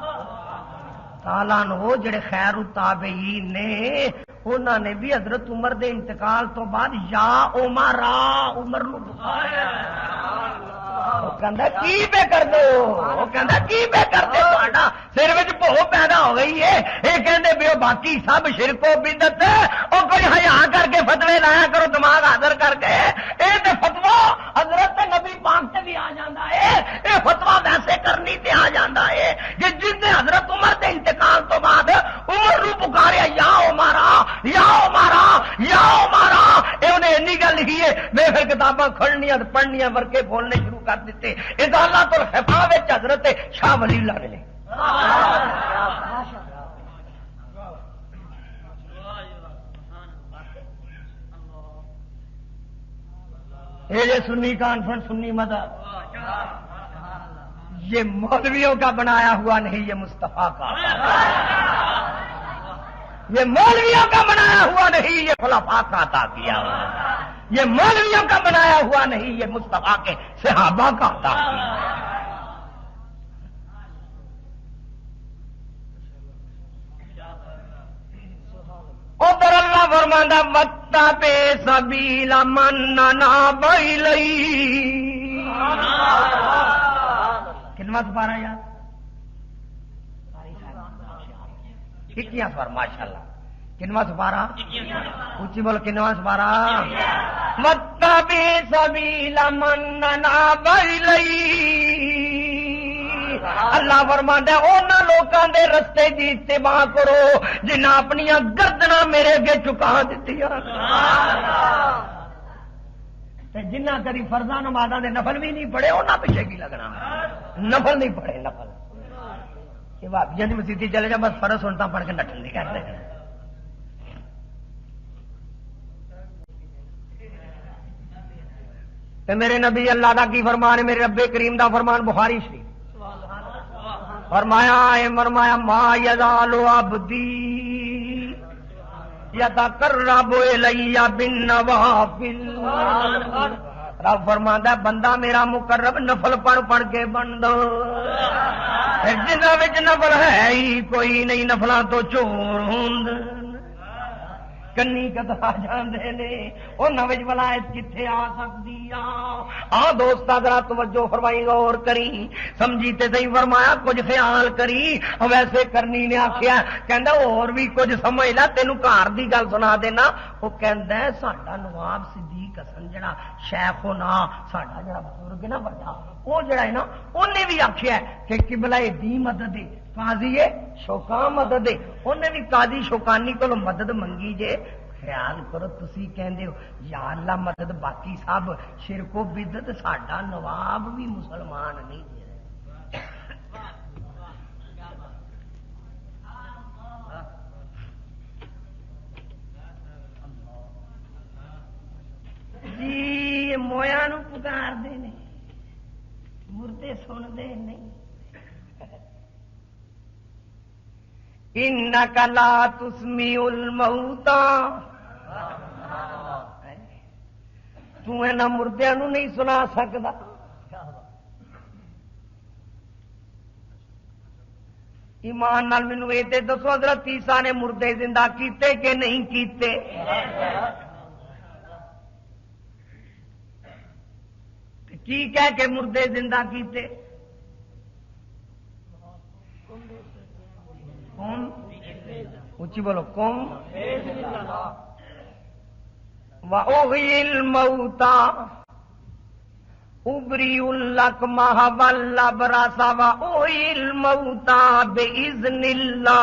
تعالیٰ عنہ جڑے خیر التابعین نے انہوں نے بھی حضرت عمر دے انتقال تو بعد یا عمر نو بخایا کی پہ کر دو، کی پہ کر دو سر میں بھو پیدا ہو گئی ہے یہ کہندے بھی باقی سب شرک و بدعت اور کوئی حیا کر کے فتوے لایا کرو دماغ حاضر کر کے یہ تو فتوا حضرت نبی پاک سے بھی آ جاتا ہے، یہ فتوا ویسے کرنی تے آ جاتا ہے کہ جس نے حضرت عمر کے انتقال تو بعد عمر نو پکاریا یا عمرا یا عمرا یا عمرا یہ انہیں اینی گل لکھی ہے میں پھر کتاباں کھڑنیاں پڑھنیاں ورکے بولنے شروع کر دیتے ادالت الحفا وچ حضرت شاہ ولی اللہ نے یہ سنی کانفرنس سنی مدد یہ مولویوں کا بنایا ہوا نہیں، یہ مصطفیٰ کا، یہ مولویوں کا بنایا ہوا نہیں، یہ خلفاء کا عطا کیا ہوا، یہ مولویوں کا بنایا ہوا نہیں، یہ مصطفیٰ کے صحابہ کا عطا کیا ہوا۔ ادھر اللہ فرماندا وقتا پہ سبیل من ناب الیہ کنواں سپارہ یار 21 سپارہ ماشاءاللہ کنواں سپارہ اونچی بول کنواں سپارہ وقتا پہ سبیل من ناب الیہ اللہ فرماندا ہے انہاں لوکاں دے رستے دی اتباع کرو جنہاں اپنی گردناں میرے اگے چکا دتیاں تے جنہاں کری فرضاں نمازاں دے نفل بھی نہیں پڑھے انہاں پیچھے کی لگنا نفل نہیں پڑھے نفل کہ بھابیاں دی مسیتی چلے جا بس فرض سنتا پڑھ کے نٹن دی کہتے ہیں تے میرے نبی اللہ دا کی فرمان ہے میرے رب کریم دا فرمان بخاری شریف فرمایا ما یزال عبدی یتقرب الی بالنوافل رب فرماندا بندہ میرا مقرب نفل پڑھ کے بن دو جنہاں وچ نفل ہے ہی کوئی نہیں نفلاں تو چور ہوند کنی کترا جاندے نے انہاں وچ ولایت کتھے آ سکدی آ دوستا ذرا توجہ فرمائی غور کری سمجھی تے صحیح فرمایا کچھ خیال کری ویسے کرنی نے آکھیا کہندا اور بھی کچھ سمجھ لے تینوں گھر دی گل سنا دینا او کہندا ہے ساڈا نواب صدیق حسن جڑا شیخ ہونا ساڈا جڑا بزرگ ہے نا بڑا او جڑا ہے نا اونے بھی آکھیا کہ قبلہ دی مدد ہے قاضی شوکاں مدد ہے انہیں بھی قاضی شوکانی کو مدد منگی جے خیال کرو تسی کہندے ہو یا اللہ مدد باقی سب شرک و بدعت ساڈا نواب بھی مسلمان نہیں جی مویا نو پکار دے نے مردے سن دے نہیں انک لا تسمیع الموتى تو نہ مردیاں نو نہیں سنا سکدا ایمان نال مینوں اے تے دسو حضرت عیسیٰ نے مردے زندہ کیتے کہ نہیں کیتے کی کہہ کے مردے زندہ کیتے کون اونچی بولو کون وَأُحْيِي الْمَوْتَى أُبْرِئُ الْأَكْمَحَ وَالْأَبْرَصَ وَأُحْيِي الْمَوْتَى بِإِذْنِ اللَّهِ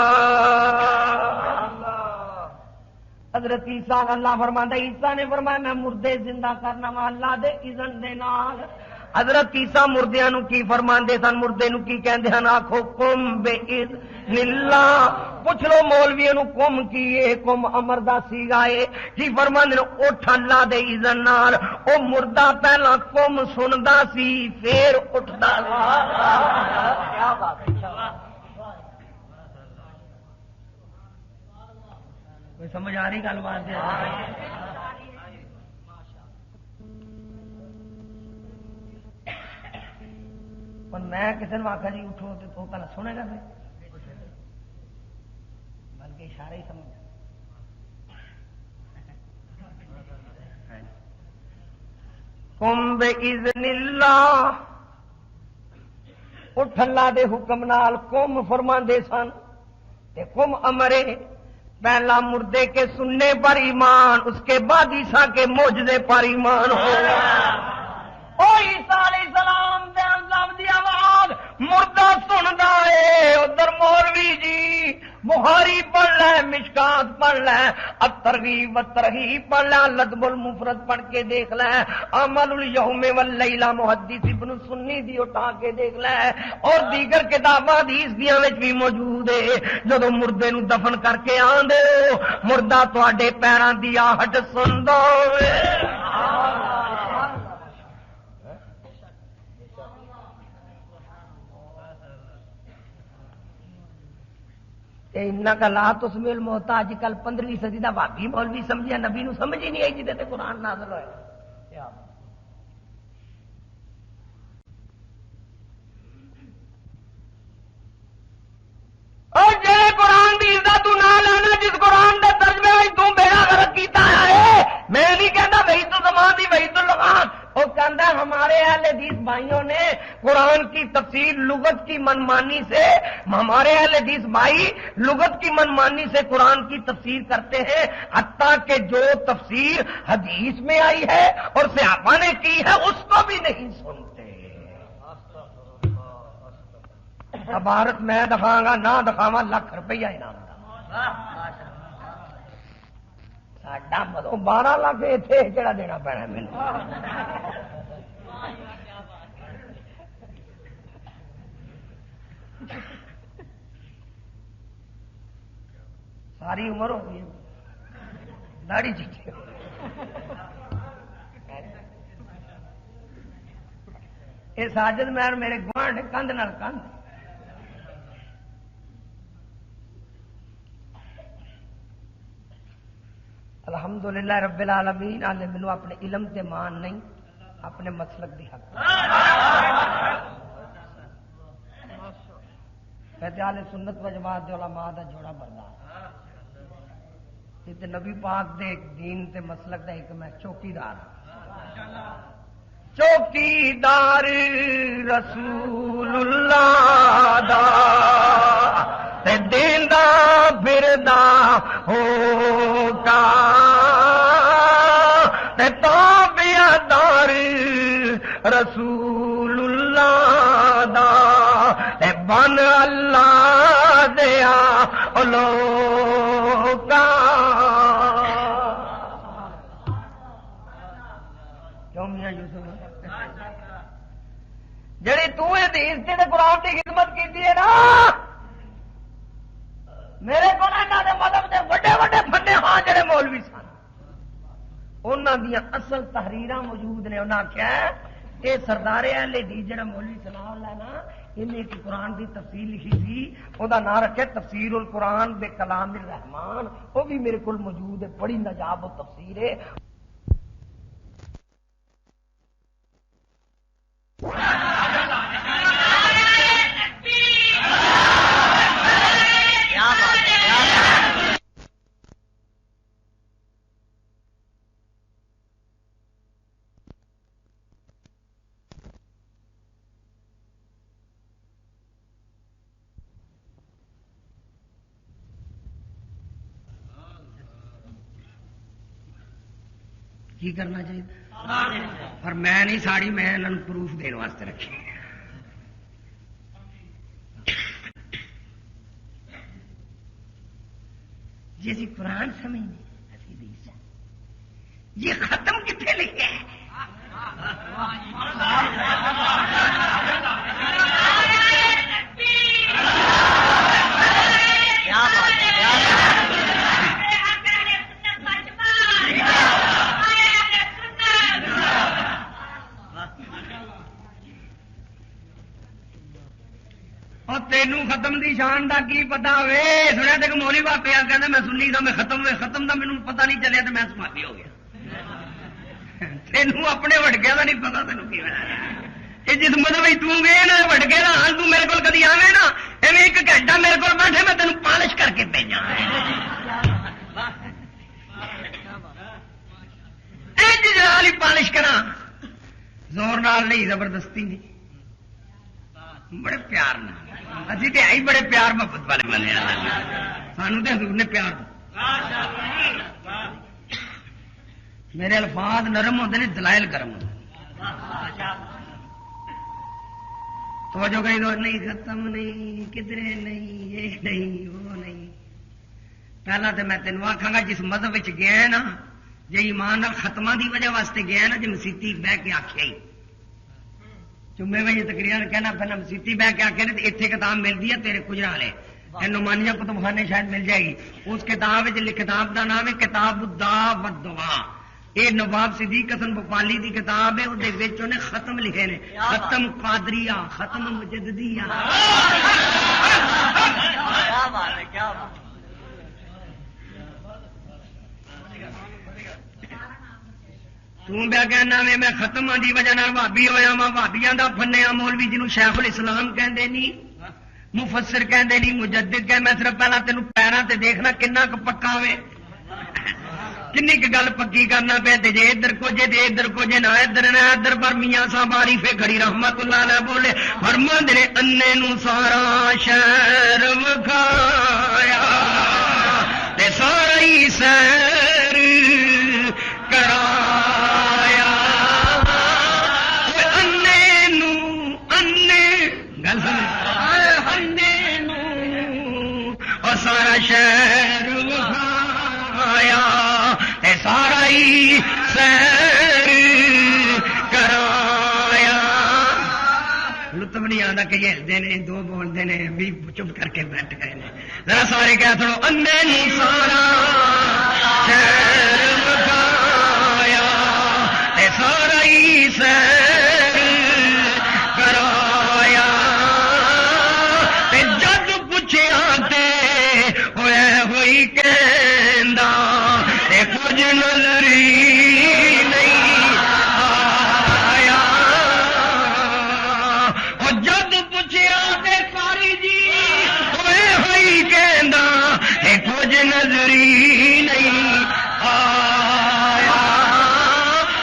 حضرت عیسیٰ اللہ فرماتا عیسیٰ نے فرمایا میں مردے زندہ کرنا وا اللہ دے اذن دے نال حضرت عیسیٰ مردیاں نو کی فرماندے سن مردے نو کی کہندے ہن آکھو قم بِإِذْنِ اللَّهِ پوچھ لو مولوی نو قم کیے قم امر دا سیغا ہے کی فرماندے اٹھ اللہ دے اذن نال او مردہ پہلا قم سندا سی پھر اٹھدا کیا بات ہے کوئی سمجھ آ رہی گل بات میں کسی نے آخا جی اٹھو تو پہلے سنے گا بلکہ اشارے ہی سمجھ قم بإذن اللہ اٹھ اللہ دے حکم نال قم فرما دے سن تے قم امرے پہلا مردے کے سننے پر ایمان اس کے بعد عیسیٰ کے معجزے پر ایمان ہو او عیسیٰ علیہ السلام دے اللہ دی آواز مردہ سندا ہے ادھر مولوی جی بخاری پڑھ لے مشکات پڑھ لے الترغیب والترہیب پڑھ لے لدب المفرد پڑھ کے دیکھ لے عمل الیوم واللیلہ محدث ابن سنی دی اٹھا کے دیکھ لے اور دیگر کتاباں حدیث دیاں وچ بھی موجود ہے جدوں مردے نو دفن کر کے آندے مردہ تواڈے پیراں دی آہٹ سندا ہوئے کا لا تسمع الموتى اج کل 15ویں صدی دا بھابی مولوی سمجھیا نبی نو سمجھ ہی نہیں آئی جے تے قرآن نازل ہوئے اور جے قرآن دی عزت تو نہ لینا جس قرآن دے ترجمے وچ تو بیڑا غرق کیتا ہے میں نہیں کہندا وہی تو زمان دی وہی تو لغات وہ کہندا ہمارے اہل حدیث بھائیوں نے قرآن کی تفسیر لغت کی منمانی سے ہمارے اہل حدیث بھائی لغت کی منمانی سے قرآن کی تفسیر کرتے ہیں حتیٰ کہ جو تفسیر حدیث میں آئی ہے اور صحابہ نے کی ہے اس کو بھی نہیں سنتے عبارت میں دکھاؤں گا نہ دکھاوا ₹1,00,000 انعام ساڈا مطلب 12 لاکھ اتنے کہڑا دینا پینا میرے ساری عمر ہو گئی داڑھی چیٹی یہ ساجد مین میرے گوانڈ کندھ نال کندھ الحمدللہ رب العالمین آلے مینوں اپنے علم تے مان نہیں اپنے مسلک دی حق فیض سنت و جماعت دے علماء دا جوڑا بردار تے نبی پاک دے دین تے مسلک دا ایک میں چوکیدار چوکیدار رسول اللہ دا تے دیندا پھردا ہوگا تے تابعدار رسول اللہ دا تے بن اللہ دیا لوکا کیوں میاں یوسف جڑی تو حدیث تے قرآن کی خدمت کی ہے نا میرے کو مذہب کے وڈے وڈے فنڈے ہاں جڑے مولوی سن انہاں دیاں اصل تحریراں موجود نے انہاں آخیا یہ سردار اہل حدیث جڑا مولوی ثناء اللہ نا انہیں ایک قرآن کی تفسیر لکھی تھی وہ نام رکھے تفسیر القرآن بے کلام الرحمان وہ بھی میرے کو موجود ہے بڑی نجاب و تفسیر ہے کی کرنا چاہیے پر میں نہیں ساڑی میں انہوں پروف دینے واسطے رکھی جی اسی قرآن سمجھنے یہ ختم کتنے لکھے ہیں تینوں ختم دی شان دا کی پتا ہوئے سنیا تک مولی با پیا کہنا میں سنی دا میں ختم ہوئے ختم دا مینوں پتا نہیں چلیا تو میں سماپی ہو گیا تینوں اپنے وٹکیا دا نہیں پتا تینوں کی یہ جس مطلب تگے نا وٹ کے نا تو میرے کو کدی آوے نا ایویں ایک گھنٹہ میرے کو بیٹھے میں تینوں پالش کر کے بھیجا جلال ہی پالش کرا زور نال نہیں زبردستی نہیں بڑے پیار نال اسی تے آئی بڑے پیار محبت والے بنے سانو تے حضور نے پیار میرے الفاظ نرم ہوتے ہیں دلائل گرم ہوتے توجہ کہیں تو نہیں ختم نہیں کدھرے نہیں یہ نہیں وہ نہیں پہلا تو میں تینوں آکھاں گا جس مذہب گیا ہے نا جی ایمان ختمہ دی وجہ واسطے گیا نا جی مسیتی بہ کے آخیا ہی جمعے میں یہ تقریر کہنا پہنا مسیتی بہ کے آخیا تو اتنے کتاب ملتی ہے تیرے کجرا والے نعمانیہ کتب خانے شاید مل جائے گی اس کتاب کتاب کا نام ہے کتاب الدعاء والدواء یہ نواب صدیق حسن بھوپالی دی کتاب ہے وہ ختم لکھے نے ختم قادریہ ختم مجددیہ کہنا میں ختم دی وجہ بھابی ہوا وا بھابیاں دا فنیا مولوی جنوں شیخ الاسلام کہندے نہیں مفسر کہندے نہیں مجدد کہ میں صرف پہلا تینوں پیراں تے دیکھنا کنا ک پکا ہوے کنی کی گل پکی کرنا پہ جی ادھر کو جے ادھر کو جے نہ ادھر نہ ادھر پر میاں صاحب عارف گھڑی رحمت اللہ علیہ بولے فرماندے نے انے نو سارا شہر وکھایا تے سارا ہی سیر کرایا انے نو انے گل انے نو اور سارا شہر وکھایا سارا ہی سیر کرایا لطف نہیں آتا کہ ہلتے ہیں دو بولتے ہیں بھی چپ کر کے بیٹھ گئے ذرا سارے کہہ تھوڑو انے نہیں سارا شیر وکھایا سارا ہی سیر کرایا جد پوچھیا تے ہوئے ہوئی کہندا کچھ نظر نہیں آیا اور جد پوچھیا تے ساری جی ہوئے ہوئی کہندا کچھ نظر نہیں آیا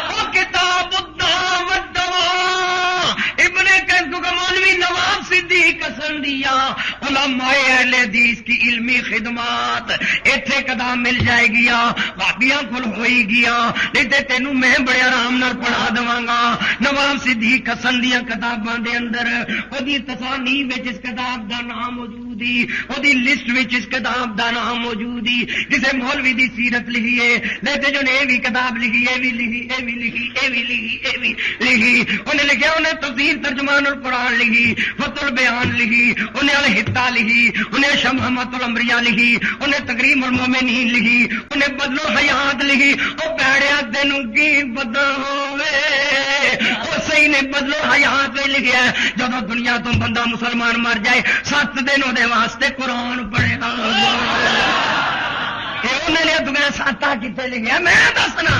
وہ کتاب الدعاء والدواء ابن قیس کا مولوی نواب صدیق حسن دیا علماء اہل حدیث کی علمی خدمات ایتھے کدام مل جائے گیا بھابیاں کول ہوئی گیا نہیں تے تینوں میں بڑے آرام نال پڑھا دواں گا نواب صدیق حسن دیاں کتاباں دے اندر اودی تصانیف وچ اس کتاب دا نام موجود ہی اودی لسٹ وچ اس کتاب دا نام موجود ہی کسے مولوی دی سیرت لکھی ہے لیتے جو نے یہ بھی کتاب لکھی ہے بھی لکھی اے بھی لکھی اے بھی لکھی اے بھی لکھی انہیں لکھیا انہیں تفسیر ترجمان القرآن لکھی فتح البیان لکھی انہیں الحطہ لکھی انہیں شمامۃ الانبیاء لکھی انہیں تقریب المومنین لکھی انہیں بدلو حیات لکھی وہ پیڑیا تینوں کی بدل ہوئے وہ صحیح نے بدلو حیات میں لکھیا ہے جب دنیا تو بندہ مسلمان مر جائے 7 دن دے واسطے قرآن پڑھے گا انہیں نے تمہیں 7 کتنے لکھیا میں دسنا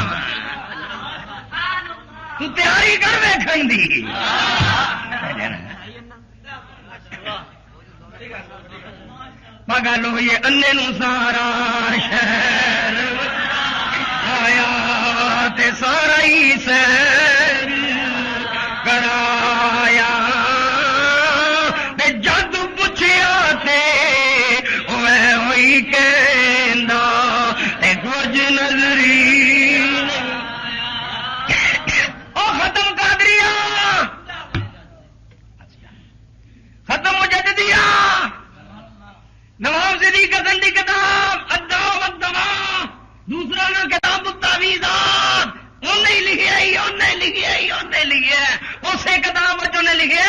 تو تیاری کر ویکھن دی گل ہوئی انے نو سارا شہر آیا تے سارا ہی سیر کرایا تے جد پوچھیا تے اوے ہوئی کہندا تے کچھ نظری او ختم قادریہ ختم مجددیہ نواب صدیق حسن دی کتاب الدعاء والدواء دوسرا نا کتاب التعویذات انہیں لکھیا ہی انہیں لکھیا ہی انہیں لکھیا اسے کتاب نے لکھے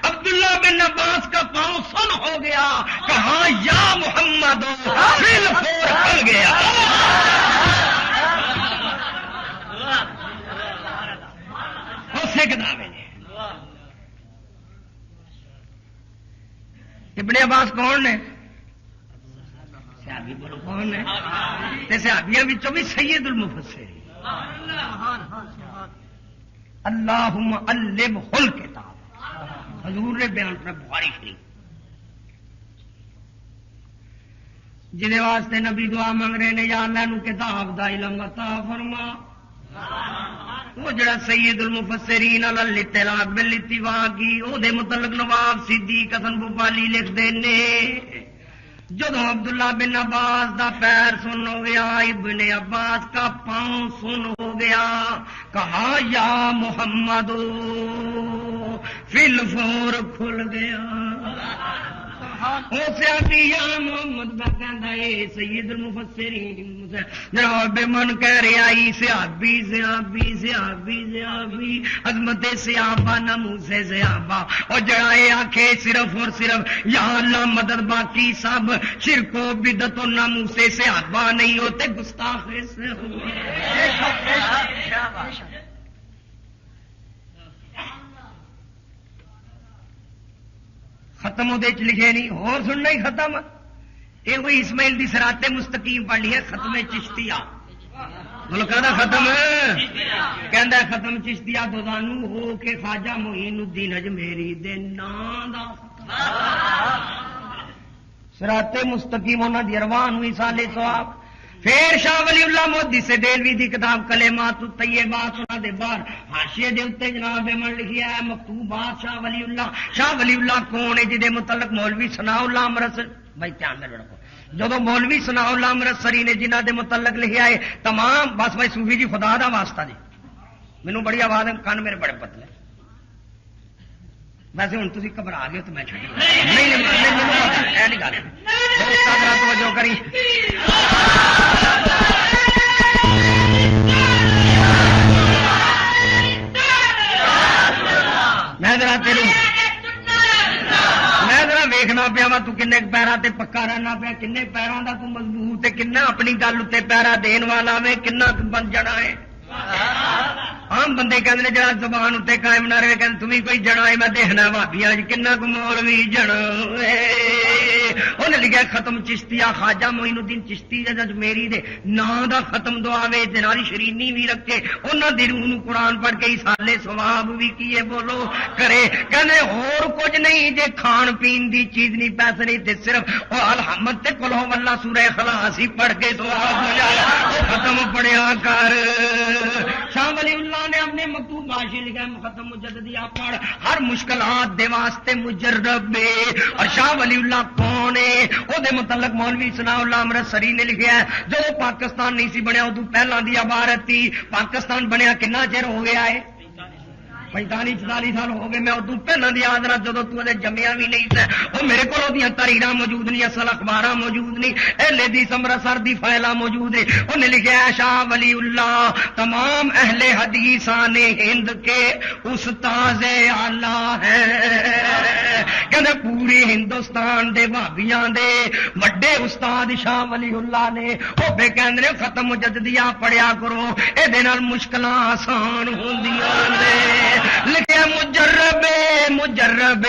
عبداللہ بن عباس کا پاؤں سن ہو گیا کہا یا محمد دل پھوڑ کھل گیا اسے کتاب ہے ابن عباس کون نے صحابی بولو کون ہے صحابیاں وچوں بھی سید المفسرین اللہم علمہ الکتاب حضور نے بیان کیا بخاری شریف جہے واسطے نبی دعا منگ رہے نے یا اللہ نو کتاب دا علم عطا فرما وہ جڑا سید المفسرین علی الاطلاع بالاتفاق کی او دے متعلق نواب صدیق حسن بھوپالی لکھ دینے جدو عبداللہ بن عباس دا پیر سن ہو گیا ابن عباس کا پاؤں سن ہو گیا کہا یا محمد فی الفور کھل گیا یا محمد بکندہ سید المفسرین جناب من کہہ رہے آئی صحابی صحابی صحابی صحابی عظمت صحابہ نموز صحابہ اور جڑائے آنکھیں صرف اور صرف یا اللہ مدد باقی سب شرک و بدعت و نموز صحابہ نہیں ہوتے گستاخ سے ہوتے ختم ہوتے لکھے نہیں اور سننا ہی ختم یہ وہی اسماعیل دی صراط مستقیم پڑھ لی ہے ختم چشتیہ بولو کہنا ختم کہندا ختم چشتیہ تو سانو ہو کے خواجہ معین الدین اجمیری دے نام دا صراط مستقیم انہاں دی ارواح نو ایصال ثواب پھر شاہ ولی اللہ مودی سے دلوی دی کتاب کلمات الطیبات انہاں دے باہر حاشیے دے اوتے جناب من لکھیا ہے مکتوبات شاہ ولی اللہ کون ہے جدے متعلق مولوی ثناء اللہ امرتسری بھائی دھیان دے رکھو جدو مولوی ثناء اللہ امرتسری نے جنہاں دے متعلق لکھیا ہے تمام بس بھائی صوفی جی خدا دا واسطہ جی مینوں بڑی آواز ہے کان میرے بڑے پتلے ویسے ہوں تھی گھبرا گئے تو میں چھڈی نہیں گل توجہ کری میں ذرا ویخنا پیا وا تین پیروں تے پکا رہنا پیا کن پیروں کا مضبوط ہے کن اپنی گل اتنے پیرا دین والا وے کن بن جنا ہے عام بندے کہتے جڑا زبان اتنے قائم نہ رہے کہ تمہیں کوئی جنا ہے میں دیکھنا بھابیا کنا کو مولوی جنا انہیں لکھا ختم چشتیہ خواجہ معین الدین چشتی میری دے نام دا ختم دعا وے ناری شرینی بھی رکھے انہوں دی روح نو قرآن پڑھ کے سالے ثواب بھی کیے بولو کرے کہنے اور کچھ نہیں جے کھان پین دی چیز نہیں پیسے نہیں تے صرف وہ الحمد تے قل هو اللہ سورہ اخلاص ہی پڑھ کے ثواب ہو جائے ختم پڑھیا کر شاہ ولی اللہ نے اپنے مکتوب حاشیے لکھا ہے ختم مجددیہ پڑھ ہر مشکلات دے واسطے مجرب ہے اور شاہ ولی اللہ کون ہے او دے متعلق مولوی ثناء اللہ امرتسری نے لکھا ہے جو پاکستان نہیں سی بنیا ادو پہلا دی عبارت تھی پاکستان بنیا کنا چر ہو گیا ہے 45-44 سال ہو گئے میں ادو پہلے دی یاد رکھ جدو تو جمیا بھی نہیں تھا وہ میرے کو تحریر موجود نہیں اصل اخبار موجود نہیں اہل دی امرتسر دی فائلہ موجود ہے انہیں لکھا ہے شاہ ولی اللہ تمام اہل حدیثان ہند کے استاذ اعلیٰ ہیں کہ پوری ہندوستان دے بھابیاں دے وڈے استاد شاہ ولی اللہ نے وہ بے کہندے ختم مجددیہ پڑھیا کرو اے مشکلاں آسان ہوندیاں نے لکھیا مجرب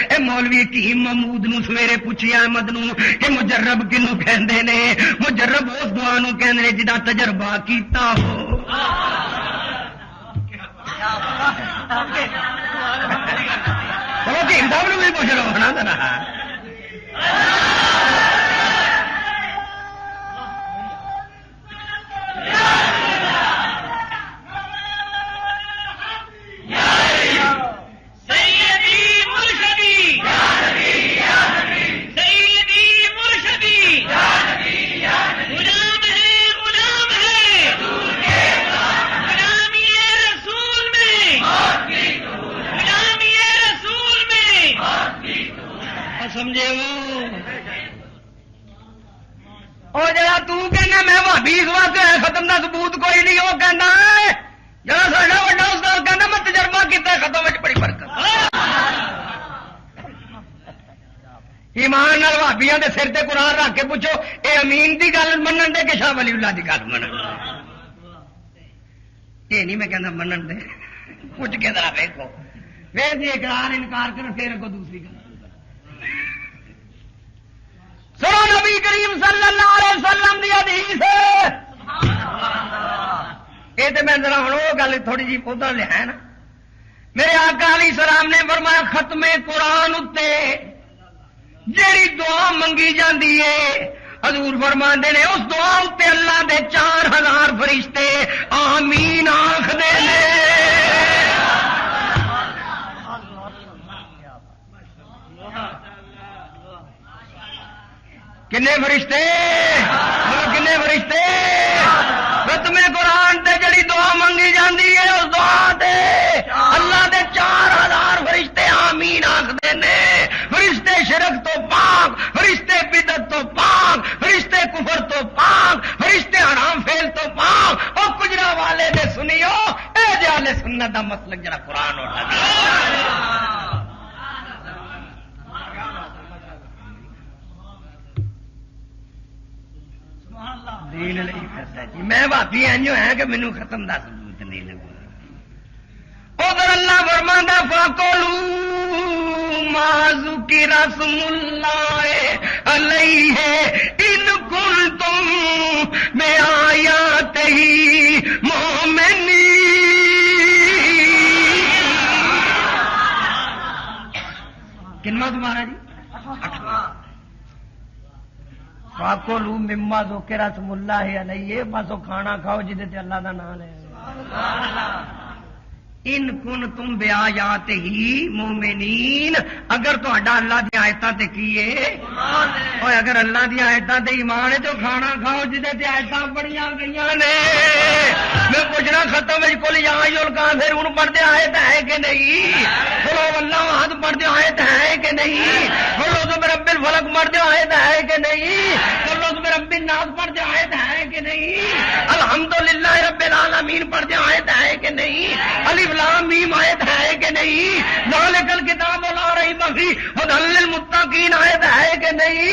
اے مولوی حکیم محمود نو سویرے پوچھیا احمد نو کہ مجرب کنو کہندے نے مجرب اس دعا نو کہندے نے جدا تجربہ کیتا ہو حکیم صاحب نو بھی پوچھ لو نا ذرا سمجھے وہ جا تنا میں بھابی اس واسطے ختم کا ثبوت کوئی نہیں وہ کہنا جا سا وا استاد کہنا میں تجربہ کیا ختم بڑی برکت ایمان نال بھابیاں دے سر تے قرآن رکھ کے پوچھو اے امین دی گل منن دے کہ شاہ ولی اللہ دی گل منن یہ نہیں میں کہنا منن دے پوچھ کے ذرا ویکھو پھر جی اقرار انکار کر پھر اگوں دوسری گل سنو نبی کریم صلی اللہ علیہ وسلم دی حدیث یہ تو میں ذرا ہوں وہ گل تھوڑی جی پودا لیا ہے نا میرے آقا علیہ السلام نے فرمایا ختم قرآن اتے جیڑی دعا منگی جاندی ہے حضور فرماندے نے اس دعا اتے اللہ دے 4000 فرشتے آمین آکھدے نے. کنے فرشتے کنے فرشتے ختم قرآن تے جڑی دعا منگی جاندی ہے اس دعا تے اللہ دے 4000 فرشتے آمین آکھدے نے. فرشتے شرک تو پاک، فرشتے بدعت تو پاک، فرشتے کفر تو پاک، فرشتے حرام فعل تو پاک. او کجرا والے دے سنیو اے جہل سنت دا مسلک جڑا قرآن اور حدیث دین نہیں کرتا جی. میں بھابی انجو ہے کہ مینوں ختم دا ثبوت نہیں لگا. ادھر اللہ فرماندا فَقُولُوا مَا ذُكِرَ اسْمُ اللَّهِ عَلَيْهِ إِن كُنتُم بِآيَاتِهِ مُؤْمِنِينَ. کنواں تمہارا جی؟ فَقُولُوا مِمَّا ذُكِرَ اسْمُ اللَّهِ عَلَيْهِ بس کھانا کھاؤ جہدے تے اللہ دا نام لے. ان کن تم بیاات ہی مومنین اگر تو اللہ دی آیتاں تے کیے اور اگر اللہ دی آیتاں تے ایمان ہے تو کھانا کھاؤ جدے تے آیتاں پڑھیاں گئیاں نے. میں پوچھنا ختم وچ کل یا ایھل کافرون پڑھتے آیت ہے کہ نہیں؟ بولو اللہ احد پڑھتے آیت ہے کہ نہیں؟ بولو تو رب الفلق پڑھتے آیت ہے کہ نہیں؟ بولو تو رب الناس پڑھتے آیت ہے کہ نہیں؟ الحمدللہ رب العالمین پڑھتے آیت ہے کہ نہیں؟ الف لام میم آیت ہے کہ نہیں؟ ذالک الکتاب لا ریب فیہ ھدی للمتقین آیت ہے کہ نہیں؟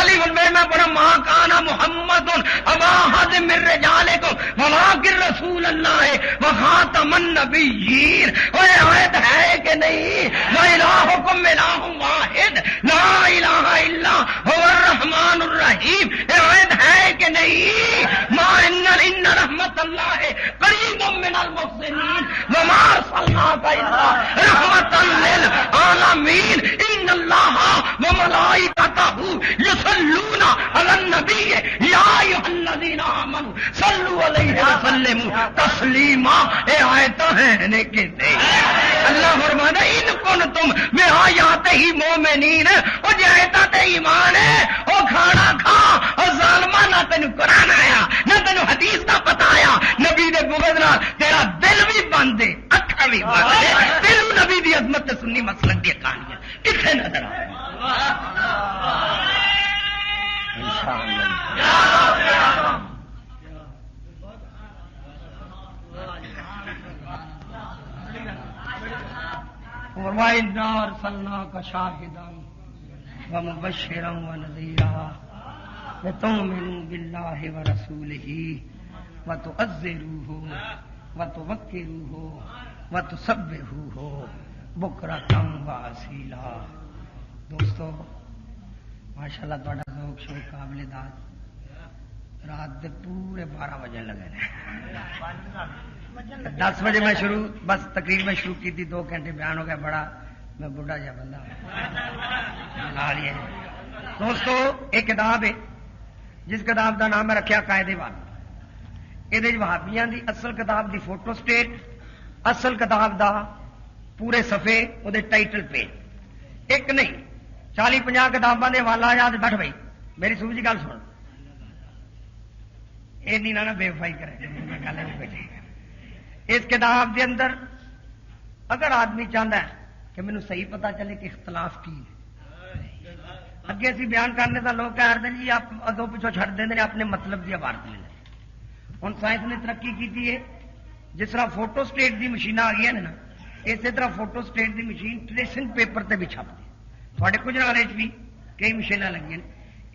الف میں پڑھا ما کان محمد ابا احد من رجالکم ولکن رسول اللہ وخاتم النبیین. اوے آیت ہے کہ نہیں؟ وَإِلَٰهُكُمْ إِلَٰهٌ وَاحِدٌ لَا إِلَٰهَ إِلَّا هُوَ الرَّحْمَٰنُ الرَّحِيمُ. آیت ہے کہ نہیں؟ ما ان رحمت اللہ قریب من المحسنین وما ارسلناک الا رحمتا للعالمین. ان اللہ وملائکتہ یصلون علی النبی یا ایھا الذین آمنوا صلوا علیہ وسلموا تسلیما. اے آیتاں ہیں کہ اللہ فرماتا ان کنتم بآیاتہ مومنین. او جے آیتاں تے ایمان ہے او کھانا کھا. او ظالما نہ تینوں قرآن آیا نہ تینوں حدیث دا پتہ آیا. نبی دے بغض نال تیرا دل بھی بند ہے اکھاں بھی بند ہے. تینوں نبی دی عظمت تے سنی مسلک دی کہانیاں کتنے نظر وَإِنَّا أَرْسَلْنَاكَ شَاهِدًا وَمُبَشِّرًا وَنَذِيرًا لِتُؤْمِنُوا بِاللَّهِ وَرَسُولِهِ وَتُعَزِّرُوهُ وَتُوَقِّرُوهُ وَتُسَبِّحُوهُ بُكْرَةً وَأَصِيلًا. دوستو ماشاءاللہ تہاڈا ذوق شوق قابل داد. رات دے پورے 12 بجے لگے نے. 10 بجے میں شروع بس تقریر میں شروع کی تھی. 2 گھنٹے بیان ہو گیا. بڑا میں بڑھا جا بندہ لا لیے. دوستو ایک کتاب ہے جس کتاب کا نام ہے رکھیا قائدے والا. یہ وہابیاں دی اصل کتاب دی فوٹو سٹیٹ اصل کتاب دا پورے صفحے وہ ٹائٹل پیج ایک نہیں 40-50 کتاباں دے حوالہ یاد بیٹھ بھائی میری سوچ گل سن. یہ نہیں نہ بے وفائی کرے. اس کتاب دے اندر اگر آدمی چاہتا ہے کہ مینوں صحیح پتا چلے کہ اختلاف کی اگے اسی بیان کرنے کا لوگ کہہ رہے ہیں جی آپ اگوں پچھوں چھڑ دیں اپنے مطلب کی عبارت لے لیں. ہوں سائنس نے ترقی کی ہے. جس طرح فوٹو سٹیٹ دی مشین آ گئی ہے نا اسی طرح فوٹو سٹیٹ دی مشین ٹریسنگ پیپر تے بھی چھپ دی. تھوڑے کچھ نالے بھی کئی مشینیں لگی.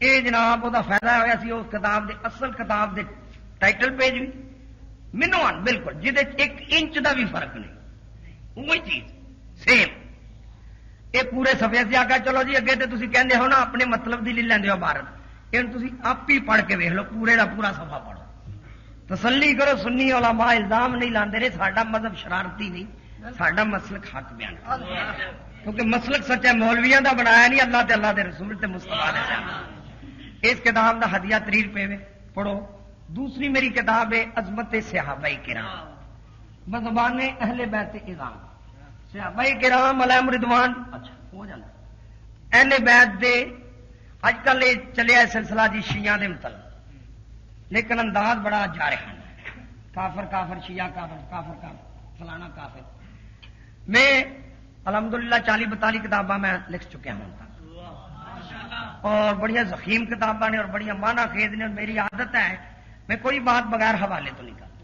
یہ جناب وہ فائدہ ہوا سی اس کتاب دے اصل کتاب دے ٹائٹل پیج بھی منوان بالکل جہد 1 انچ دا بھی فرق نہیں وہی چیز سیم. یہ پورے صفحے سے آ کے چلو جی اگے تو تھی کہندے ہو نا اپنے مطلب دی لے لیندے ہو عبارت. یہ تھی آپ ہی پڑھ کے ویکھ لو پورے دا پورا صفحہ پڑھو تسلی کرو. سنی علماء الزام نہیں لاندے رہے ساڈا مذہب شرارتی نہیں ساڈا مسلک حق بیان کرنا، کیونکہ مسلک سچا مولویاں دا بنایا نہیں، اللہ تے اللہ دے رسول تے مصطفیٰ دے صحابہ۔ اس کتاب دا ہدیہ 30 روپے میں پڑھو۔ دوسری میری کتاب ہے عظمت صحابہ کرام بزبان اہل بیت اعظام، صحابہ کرام علیہم رضوان۔ اچھا ہو جانا اہل بیت دے اج کل یہ چلیا سلسلہ جی شیعہ دے متعلق، لیکن انداز بڑا جارح ہے، کافر کافر شیعہ کافر کافر کافر فلانا کافر۔ میں الحمدللہ 40-42 کتاباں میں لکھ چکا ہوں تک، اور بڑی زخیم کتاباں نے اور بڑی معنی خیز نے، اور میری عادت ہے میں کوئی بات بغیر حوالے تو نہیں کرتا۔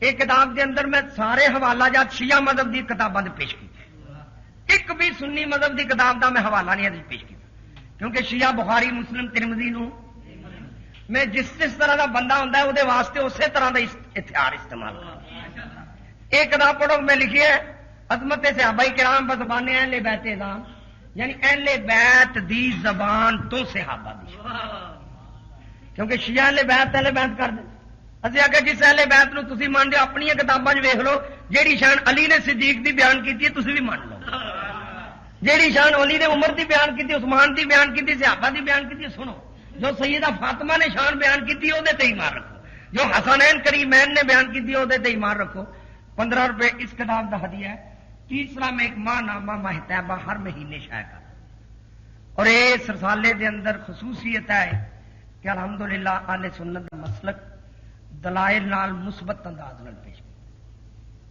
ایک کتاب کے اندر میں سارے حوالہ جات شیعہ مذہب کی کتاباں دے پیش کیتے، ایک بھی سنی مذہب کی کتاب دا میں حوالہ نہیں پیش کیتا، کیونکہ شیعہ بخاری مسلم ترمذی نو میں جس طرح کا بندہ ہوتا ہے وہ واسطے اسی طرح کا ہتھیار استعمال کرتا۔ ایک کتاب پڑھو میں لکھی ہے عظمت صحابہ کرام بزبان اہل بیت اعظام، یعنی اہل بیت دی زبان تو صحابہ دی، کیونکہ شیعہ اہل بیت کر دیں اسی آگے جس اہل بیت نو تسی مان دے اپنی کتاباں ویکھ لو، جیڑی شان علی نے صدیق دی بیان کیتی ہے تسی بھی مان لو، جیڑی شان علی نے عمر دی بیان کیتی، عثمان دی بیان کیتی، صحابہ دی بیان کیتی، سنو جو سیدہ فاطمہ نے شان بیان کیتی وہ تے ایمان رکھو، جو حسنین کریمین نے بیان کیتی وہ تے ایمان رکھو۔ 15 روپے اس کتاب دا ہدیہ ہے۔ تیسرا میں ایک ماہ نامہ ماہتابہ ہر مہینے شائع کر، اور اس رسالے دے اندر خصوصیت ہے کہ الحمدللہ اہل سنت دا مسلک دلائل نال مثبت انداز نال پیش کیا۔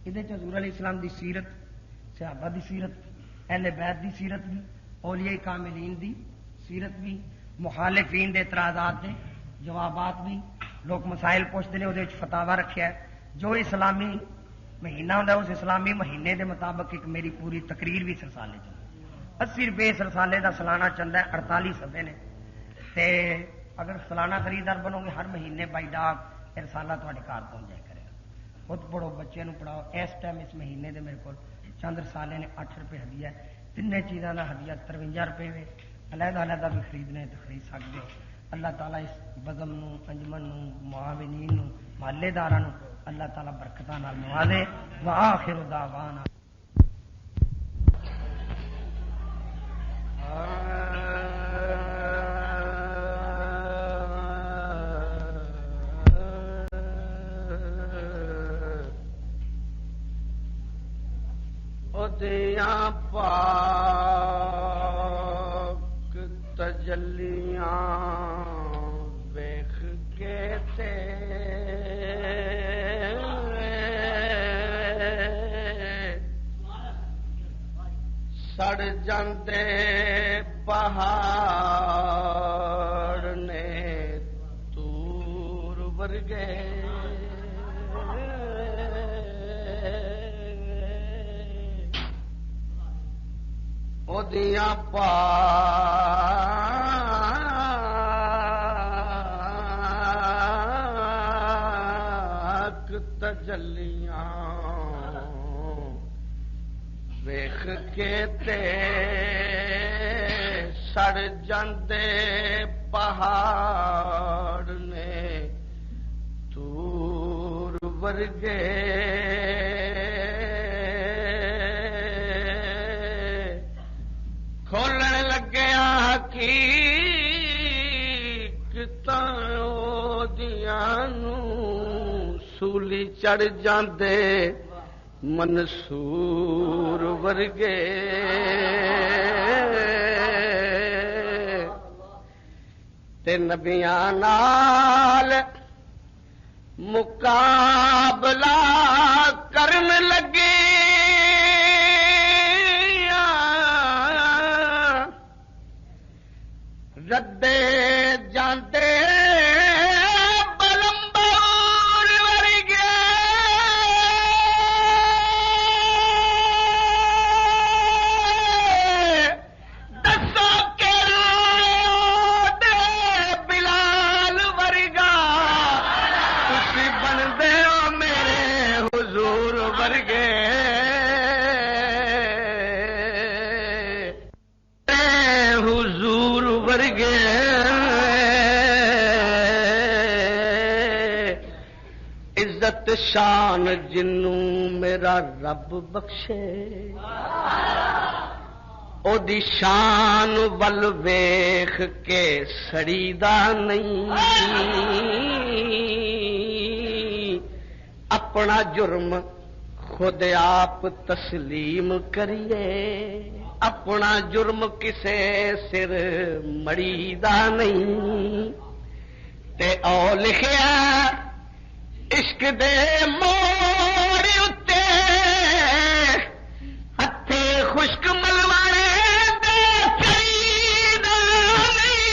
یہ حضور علیہ السلام دی سیرت، صحابہ دی سیرت، اہل بیت دی سیرت بھی، اولیاء کاملین دی سیرت بھی، مخالفین دے اعتراضات دے جوابات بھی، لوگ مسائل پوچھتے ہیں وہ فتاوا رکھا ہے، جو اسلامی مہینہ ہوتا ہے اس اسلامی مہینے دے مطابق ایک میری پوری تقریر بھی سرسالے چ 80 روپے اس رسالے دا سالانہ چلتا ہے، 48 صفحے نے، تے اگر سالانہ خریدار بنو گے ہر مہینے بائی ڈاک رسالہ تھوڑے گھر پہنچ جائے کرے گا۔ خود پڑھو، بچے نو پڑھاؤ۔ اس ٹائم اس مہینے دے میرے کو چند رسالے نے 8 روپے ہدیہ ہے، تین چیزوں کا ہدیہ 53 روپے میں، علیحدہ علیحدہ بھی خریدنے تو خرید سکتے ہو۔ اللہ تعالیٰ اس بزم نو، انجمن نو، معاونین نو، محلے داراں نو اللہ تعالیٰ برکتاں نال نوازے۔ وآخر دعوانا دیاں پاک تجلیاں ویکھ کے تے سڑ جاندے پہاڑ نے تور ورگے دیاں پاک تجلیاں ویکھ کے تے سڑ جاندے پہاڑ نے تور ورگے کھولن لگیا حقیقتاں دیاں نو سولی چڑھ جاندے منصور ورگے تے نبیاں نال مقابلہ کرن لگے ردے جاندے بلمبور ورگے دسو کیڑا دے بلال ورگا تسی بندے ہو میرے حضور ورگے شان جنوں میرا رب بخشے او دی شان ول ویکھ کے سڑیدا نہیں اپنا جرم خود آپ تسلیم کریے اپنا جرم کسے سر مڑیدا نہیں تے او لکھیا عشق دے موڑ اتے ہتھے خشک ملوانے دے چریدا نہیں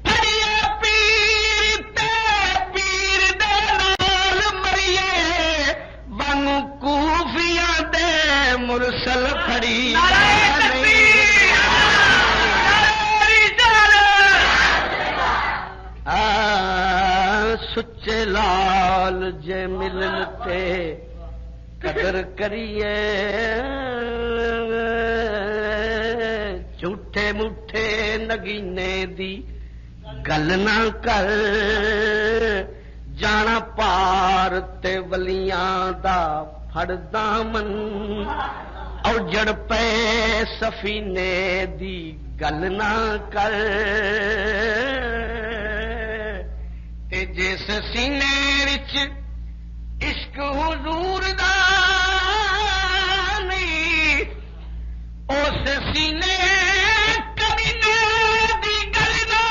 پھڑیے پیر تے پیر دے نال مریے وانگو کوفیاں دے مرسل پھڑی سچے لال جے ملن تے قدر کریے جھوٹے موٹھے نگینے دی گل نہ کر جانا پار تے ولیاں دا پھڑ دامن اوجڑ پے سفینے دی گل نہ کر تے جس سینے وچ عشق حضور دا نہیں اس سینے کمینے دی گل نہ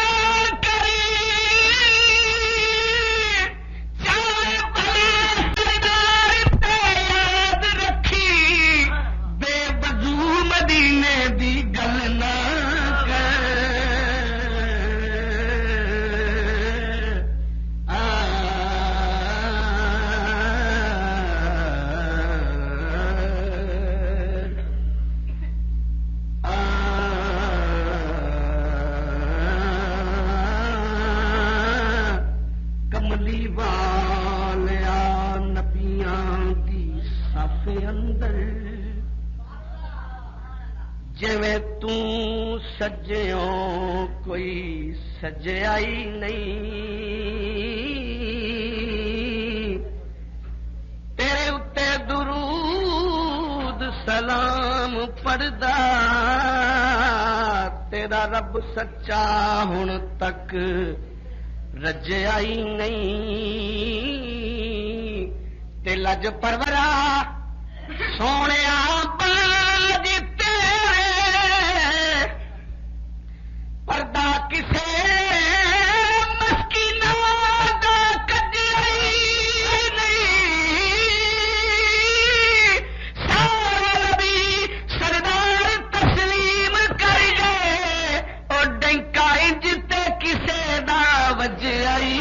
کری چاہے بھلے سردار تے یاد رکھی بے وضو مدینے دی گل نہ سجیوں کوئی سجائی نہیں تیرے اتے درود سلام پڑھدا تیرا رب سچا ہن تک رجائی نہیں تے لج پرورا سونے باج پردہ کسے مسکینہ دا کجائی نہیں سارا نبی سردار تسلیم کر گئے او ڈنکا انجتے کسے دا وجائی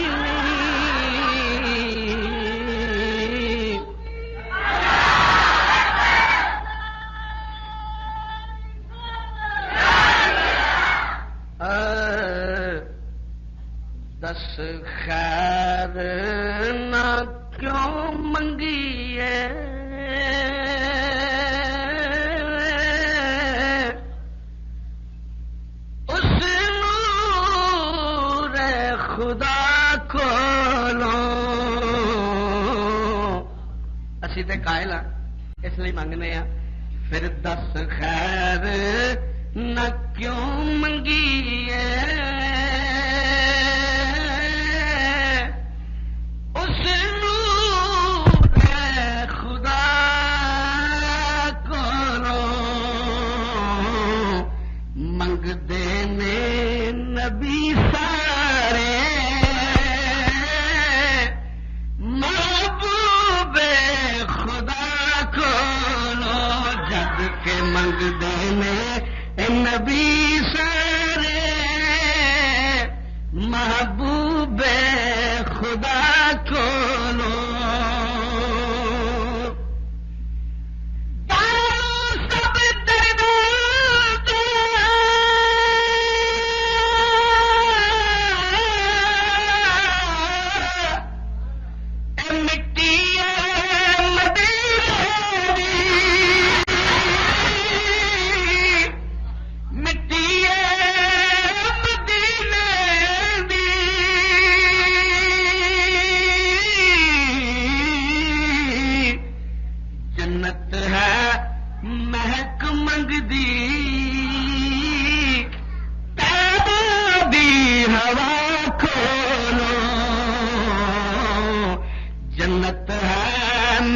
دس خیر نہ کیوں منگی ہے اس نور خدا کھولو اسی تے قائل ہاں اس لیے منگنے ہاں پھر دس خیر نہ کیوں منگی ہے نبی سارے محبوب خدا کھولو جد کے منگ دینے نبی سارے محبوب خدا کھولو مٹی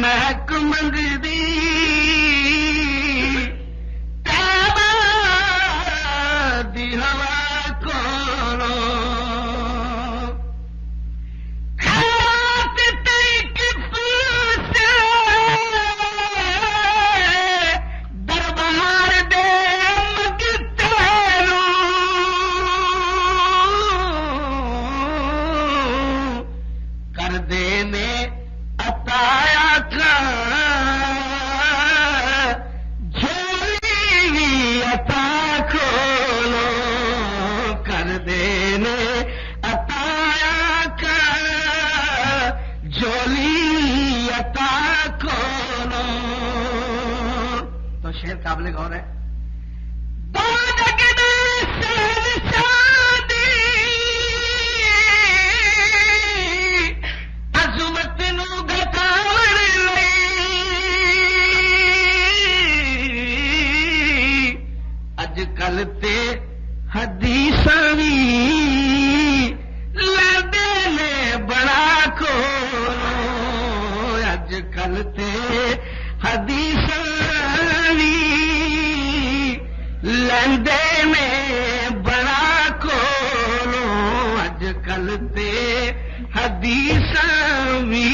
محک منگدی دی ہوا کولو دربار دے مگتےنو کر دے نے عطایا جھولی عطا کھولو کر دے نے عطایا جھولی عطا کھولو. تو شعر قابل غور ہے. کل تے حدیثاں وی لدے نے بڑا کھولو اج کل تے حدیثاں وی لدے نے بڑا کھولو اج کل تے حدیثاں وی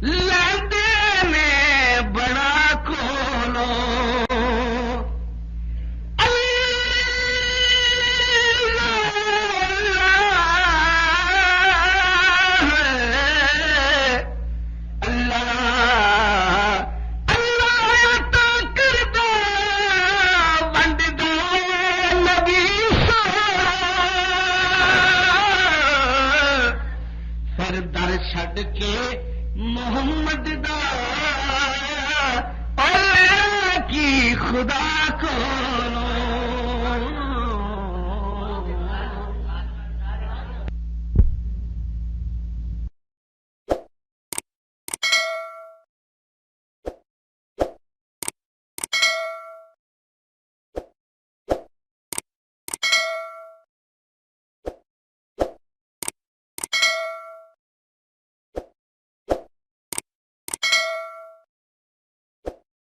لدے نے بڑا کھولو. چھڈ کے محمد دا اور کی خدا کو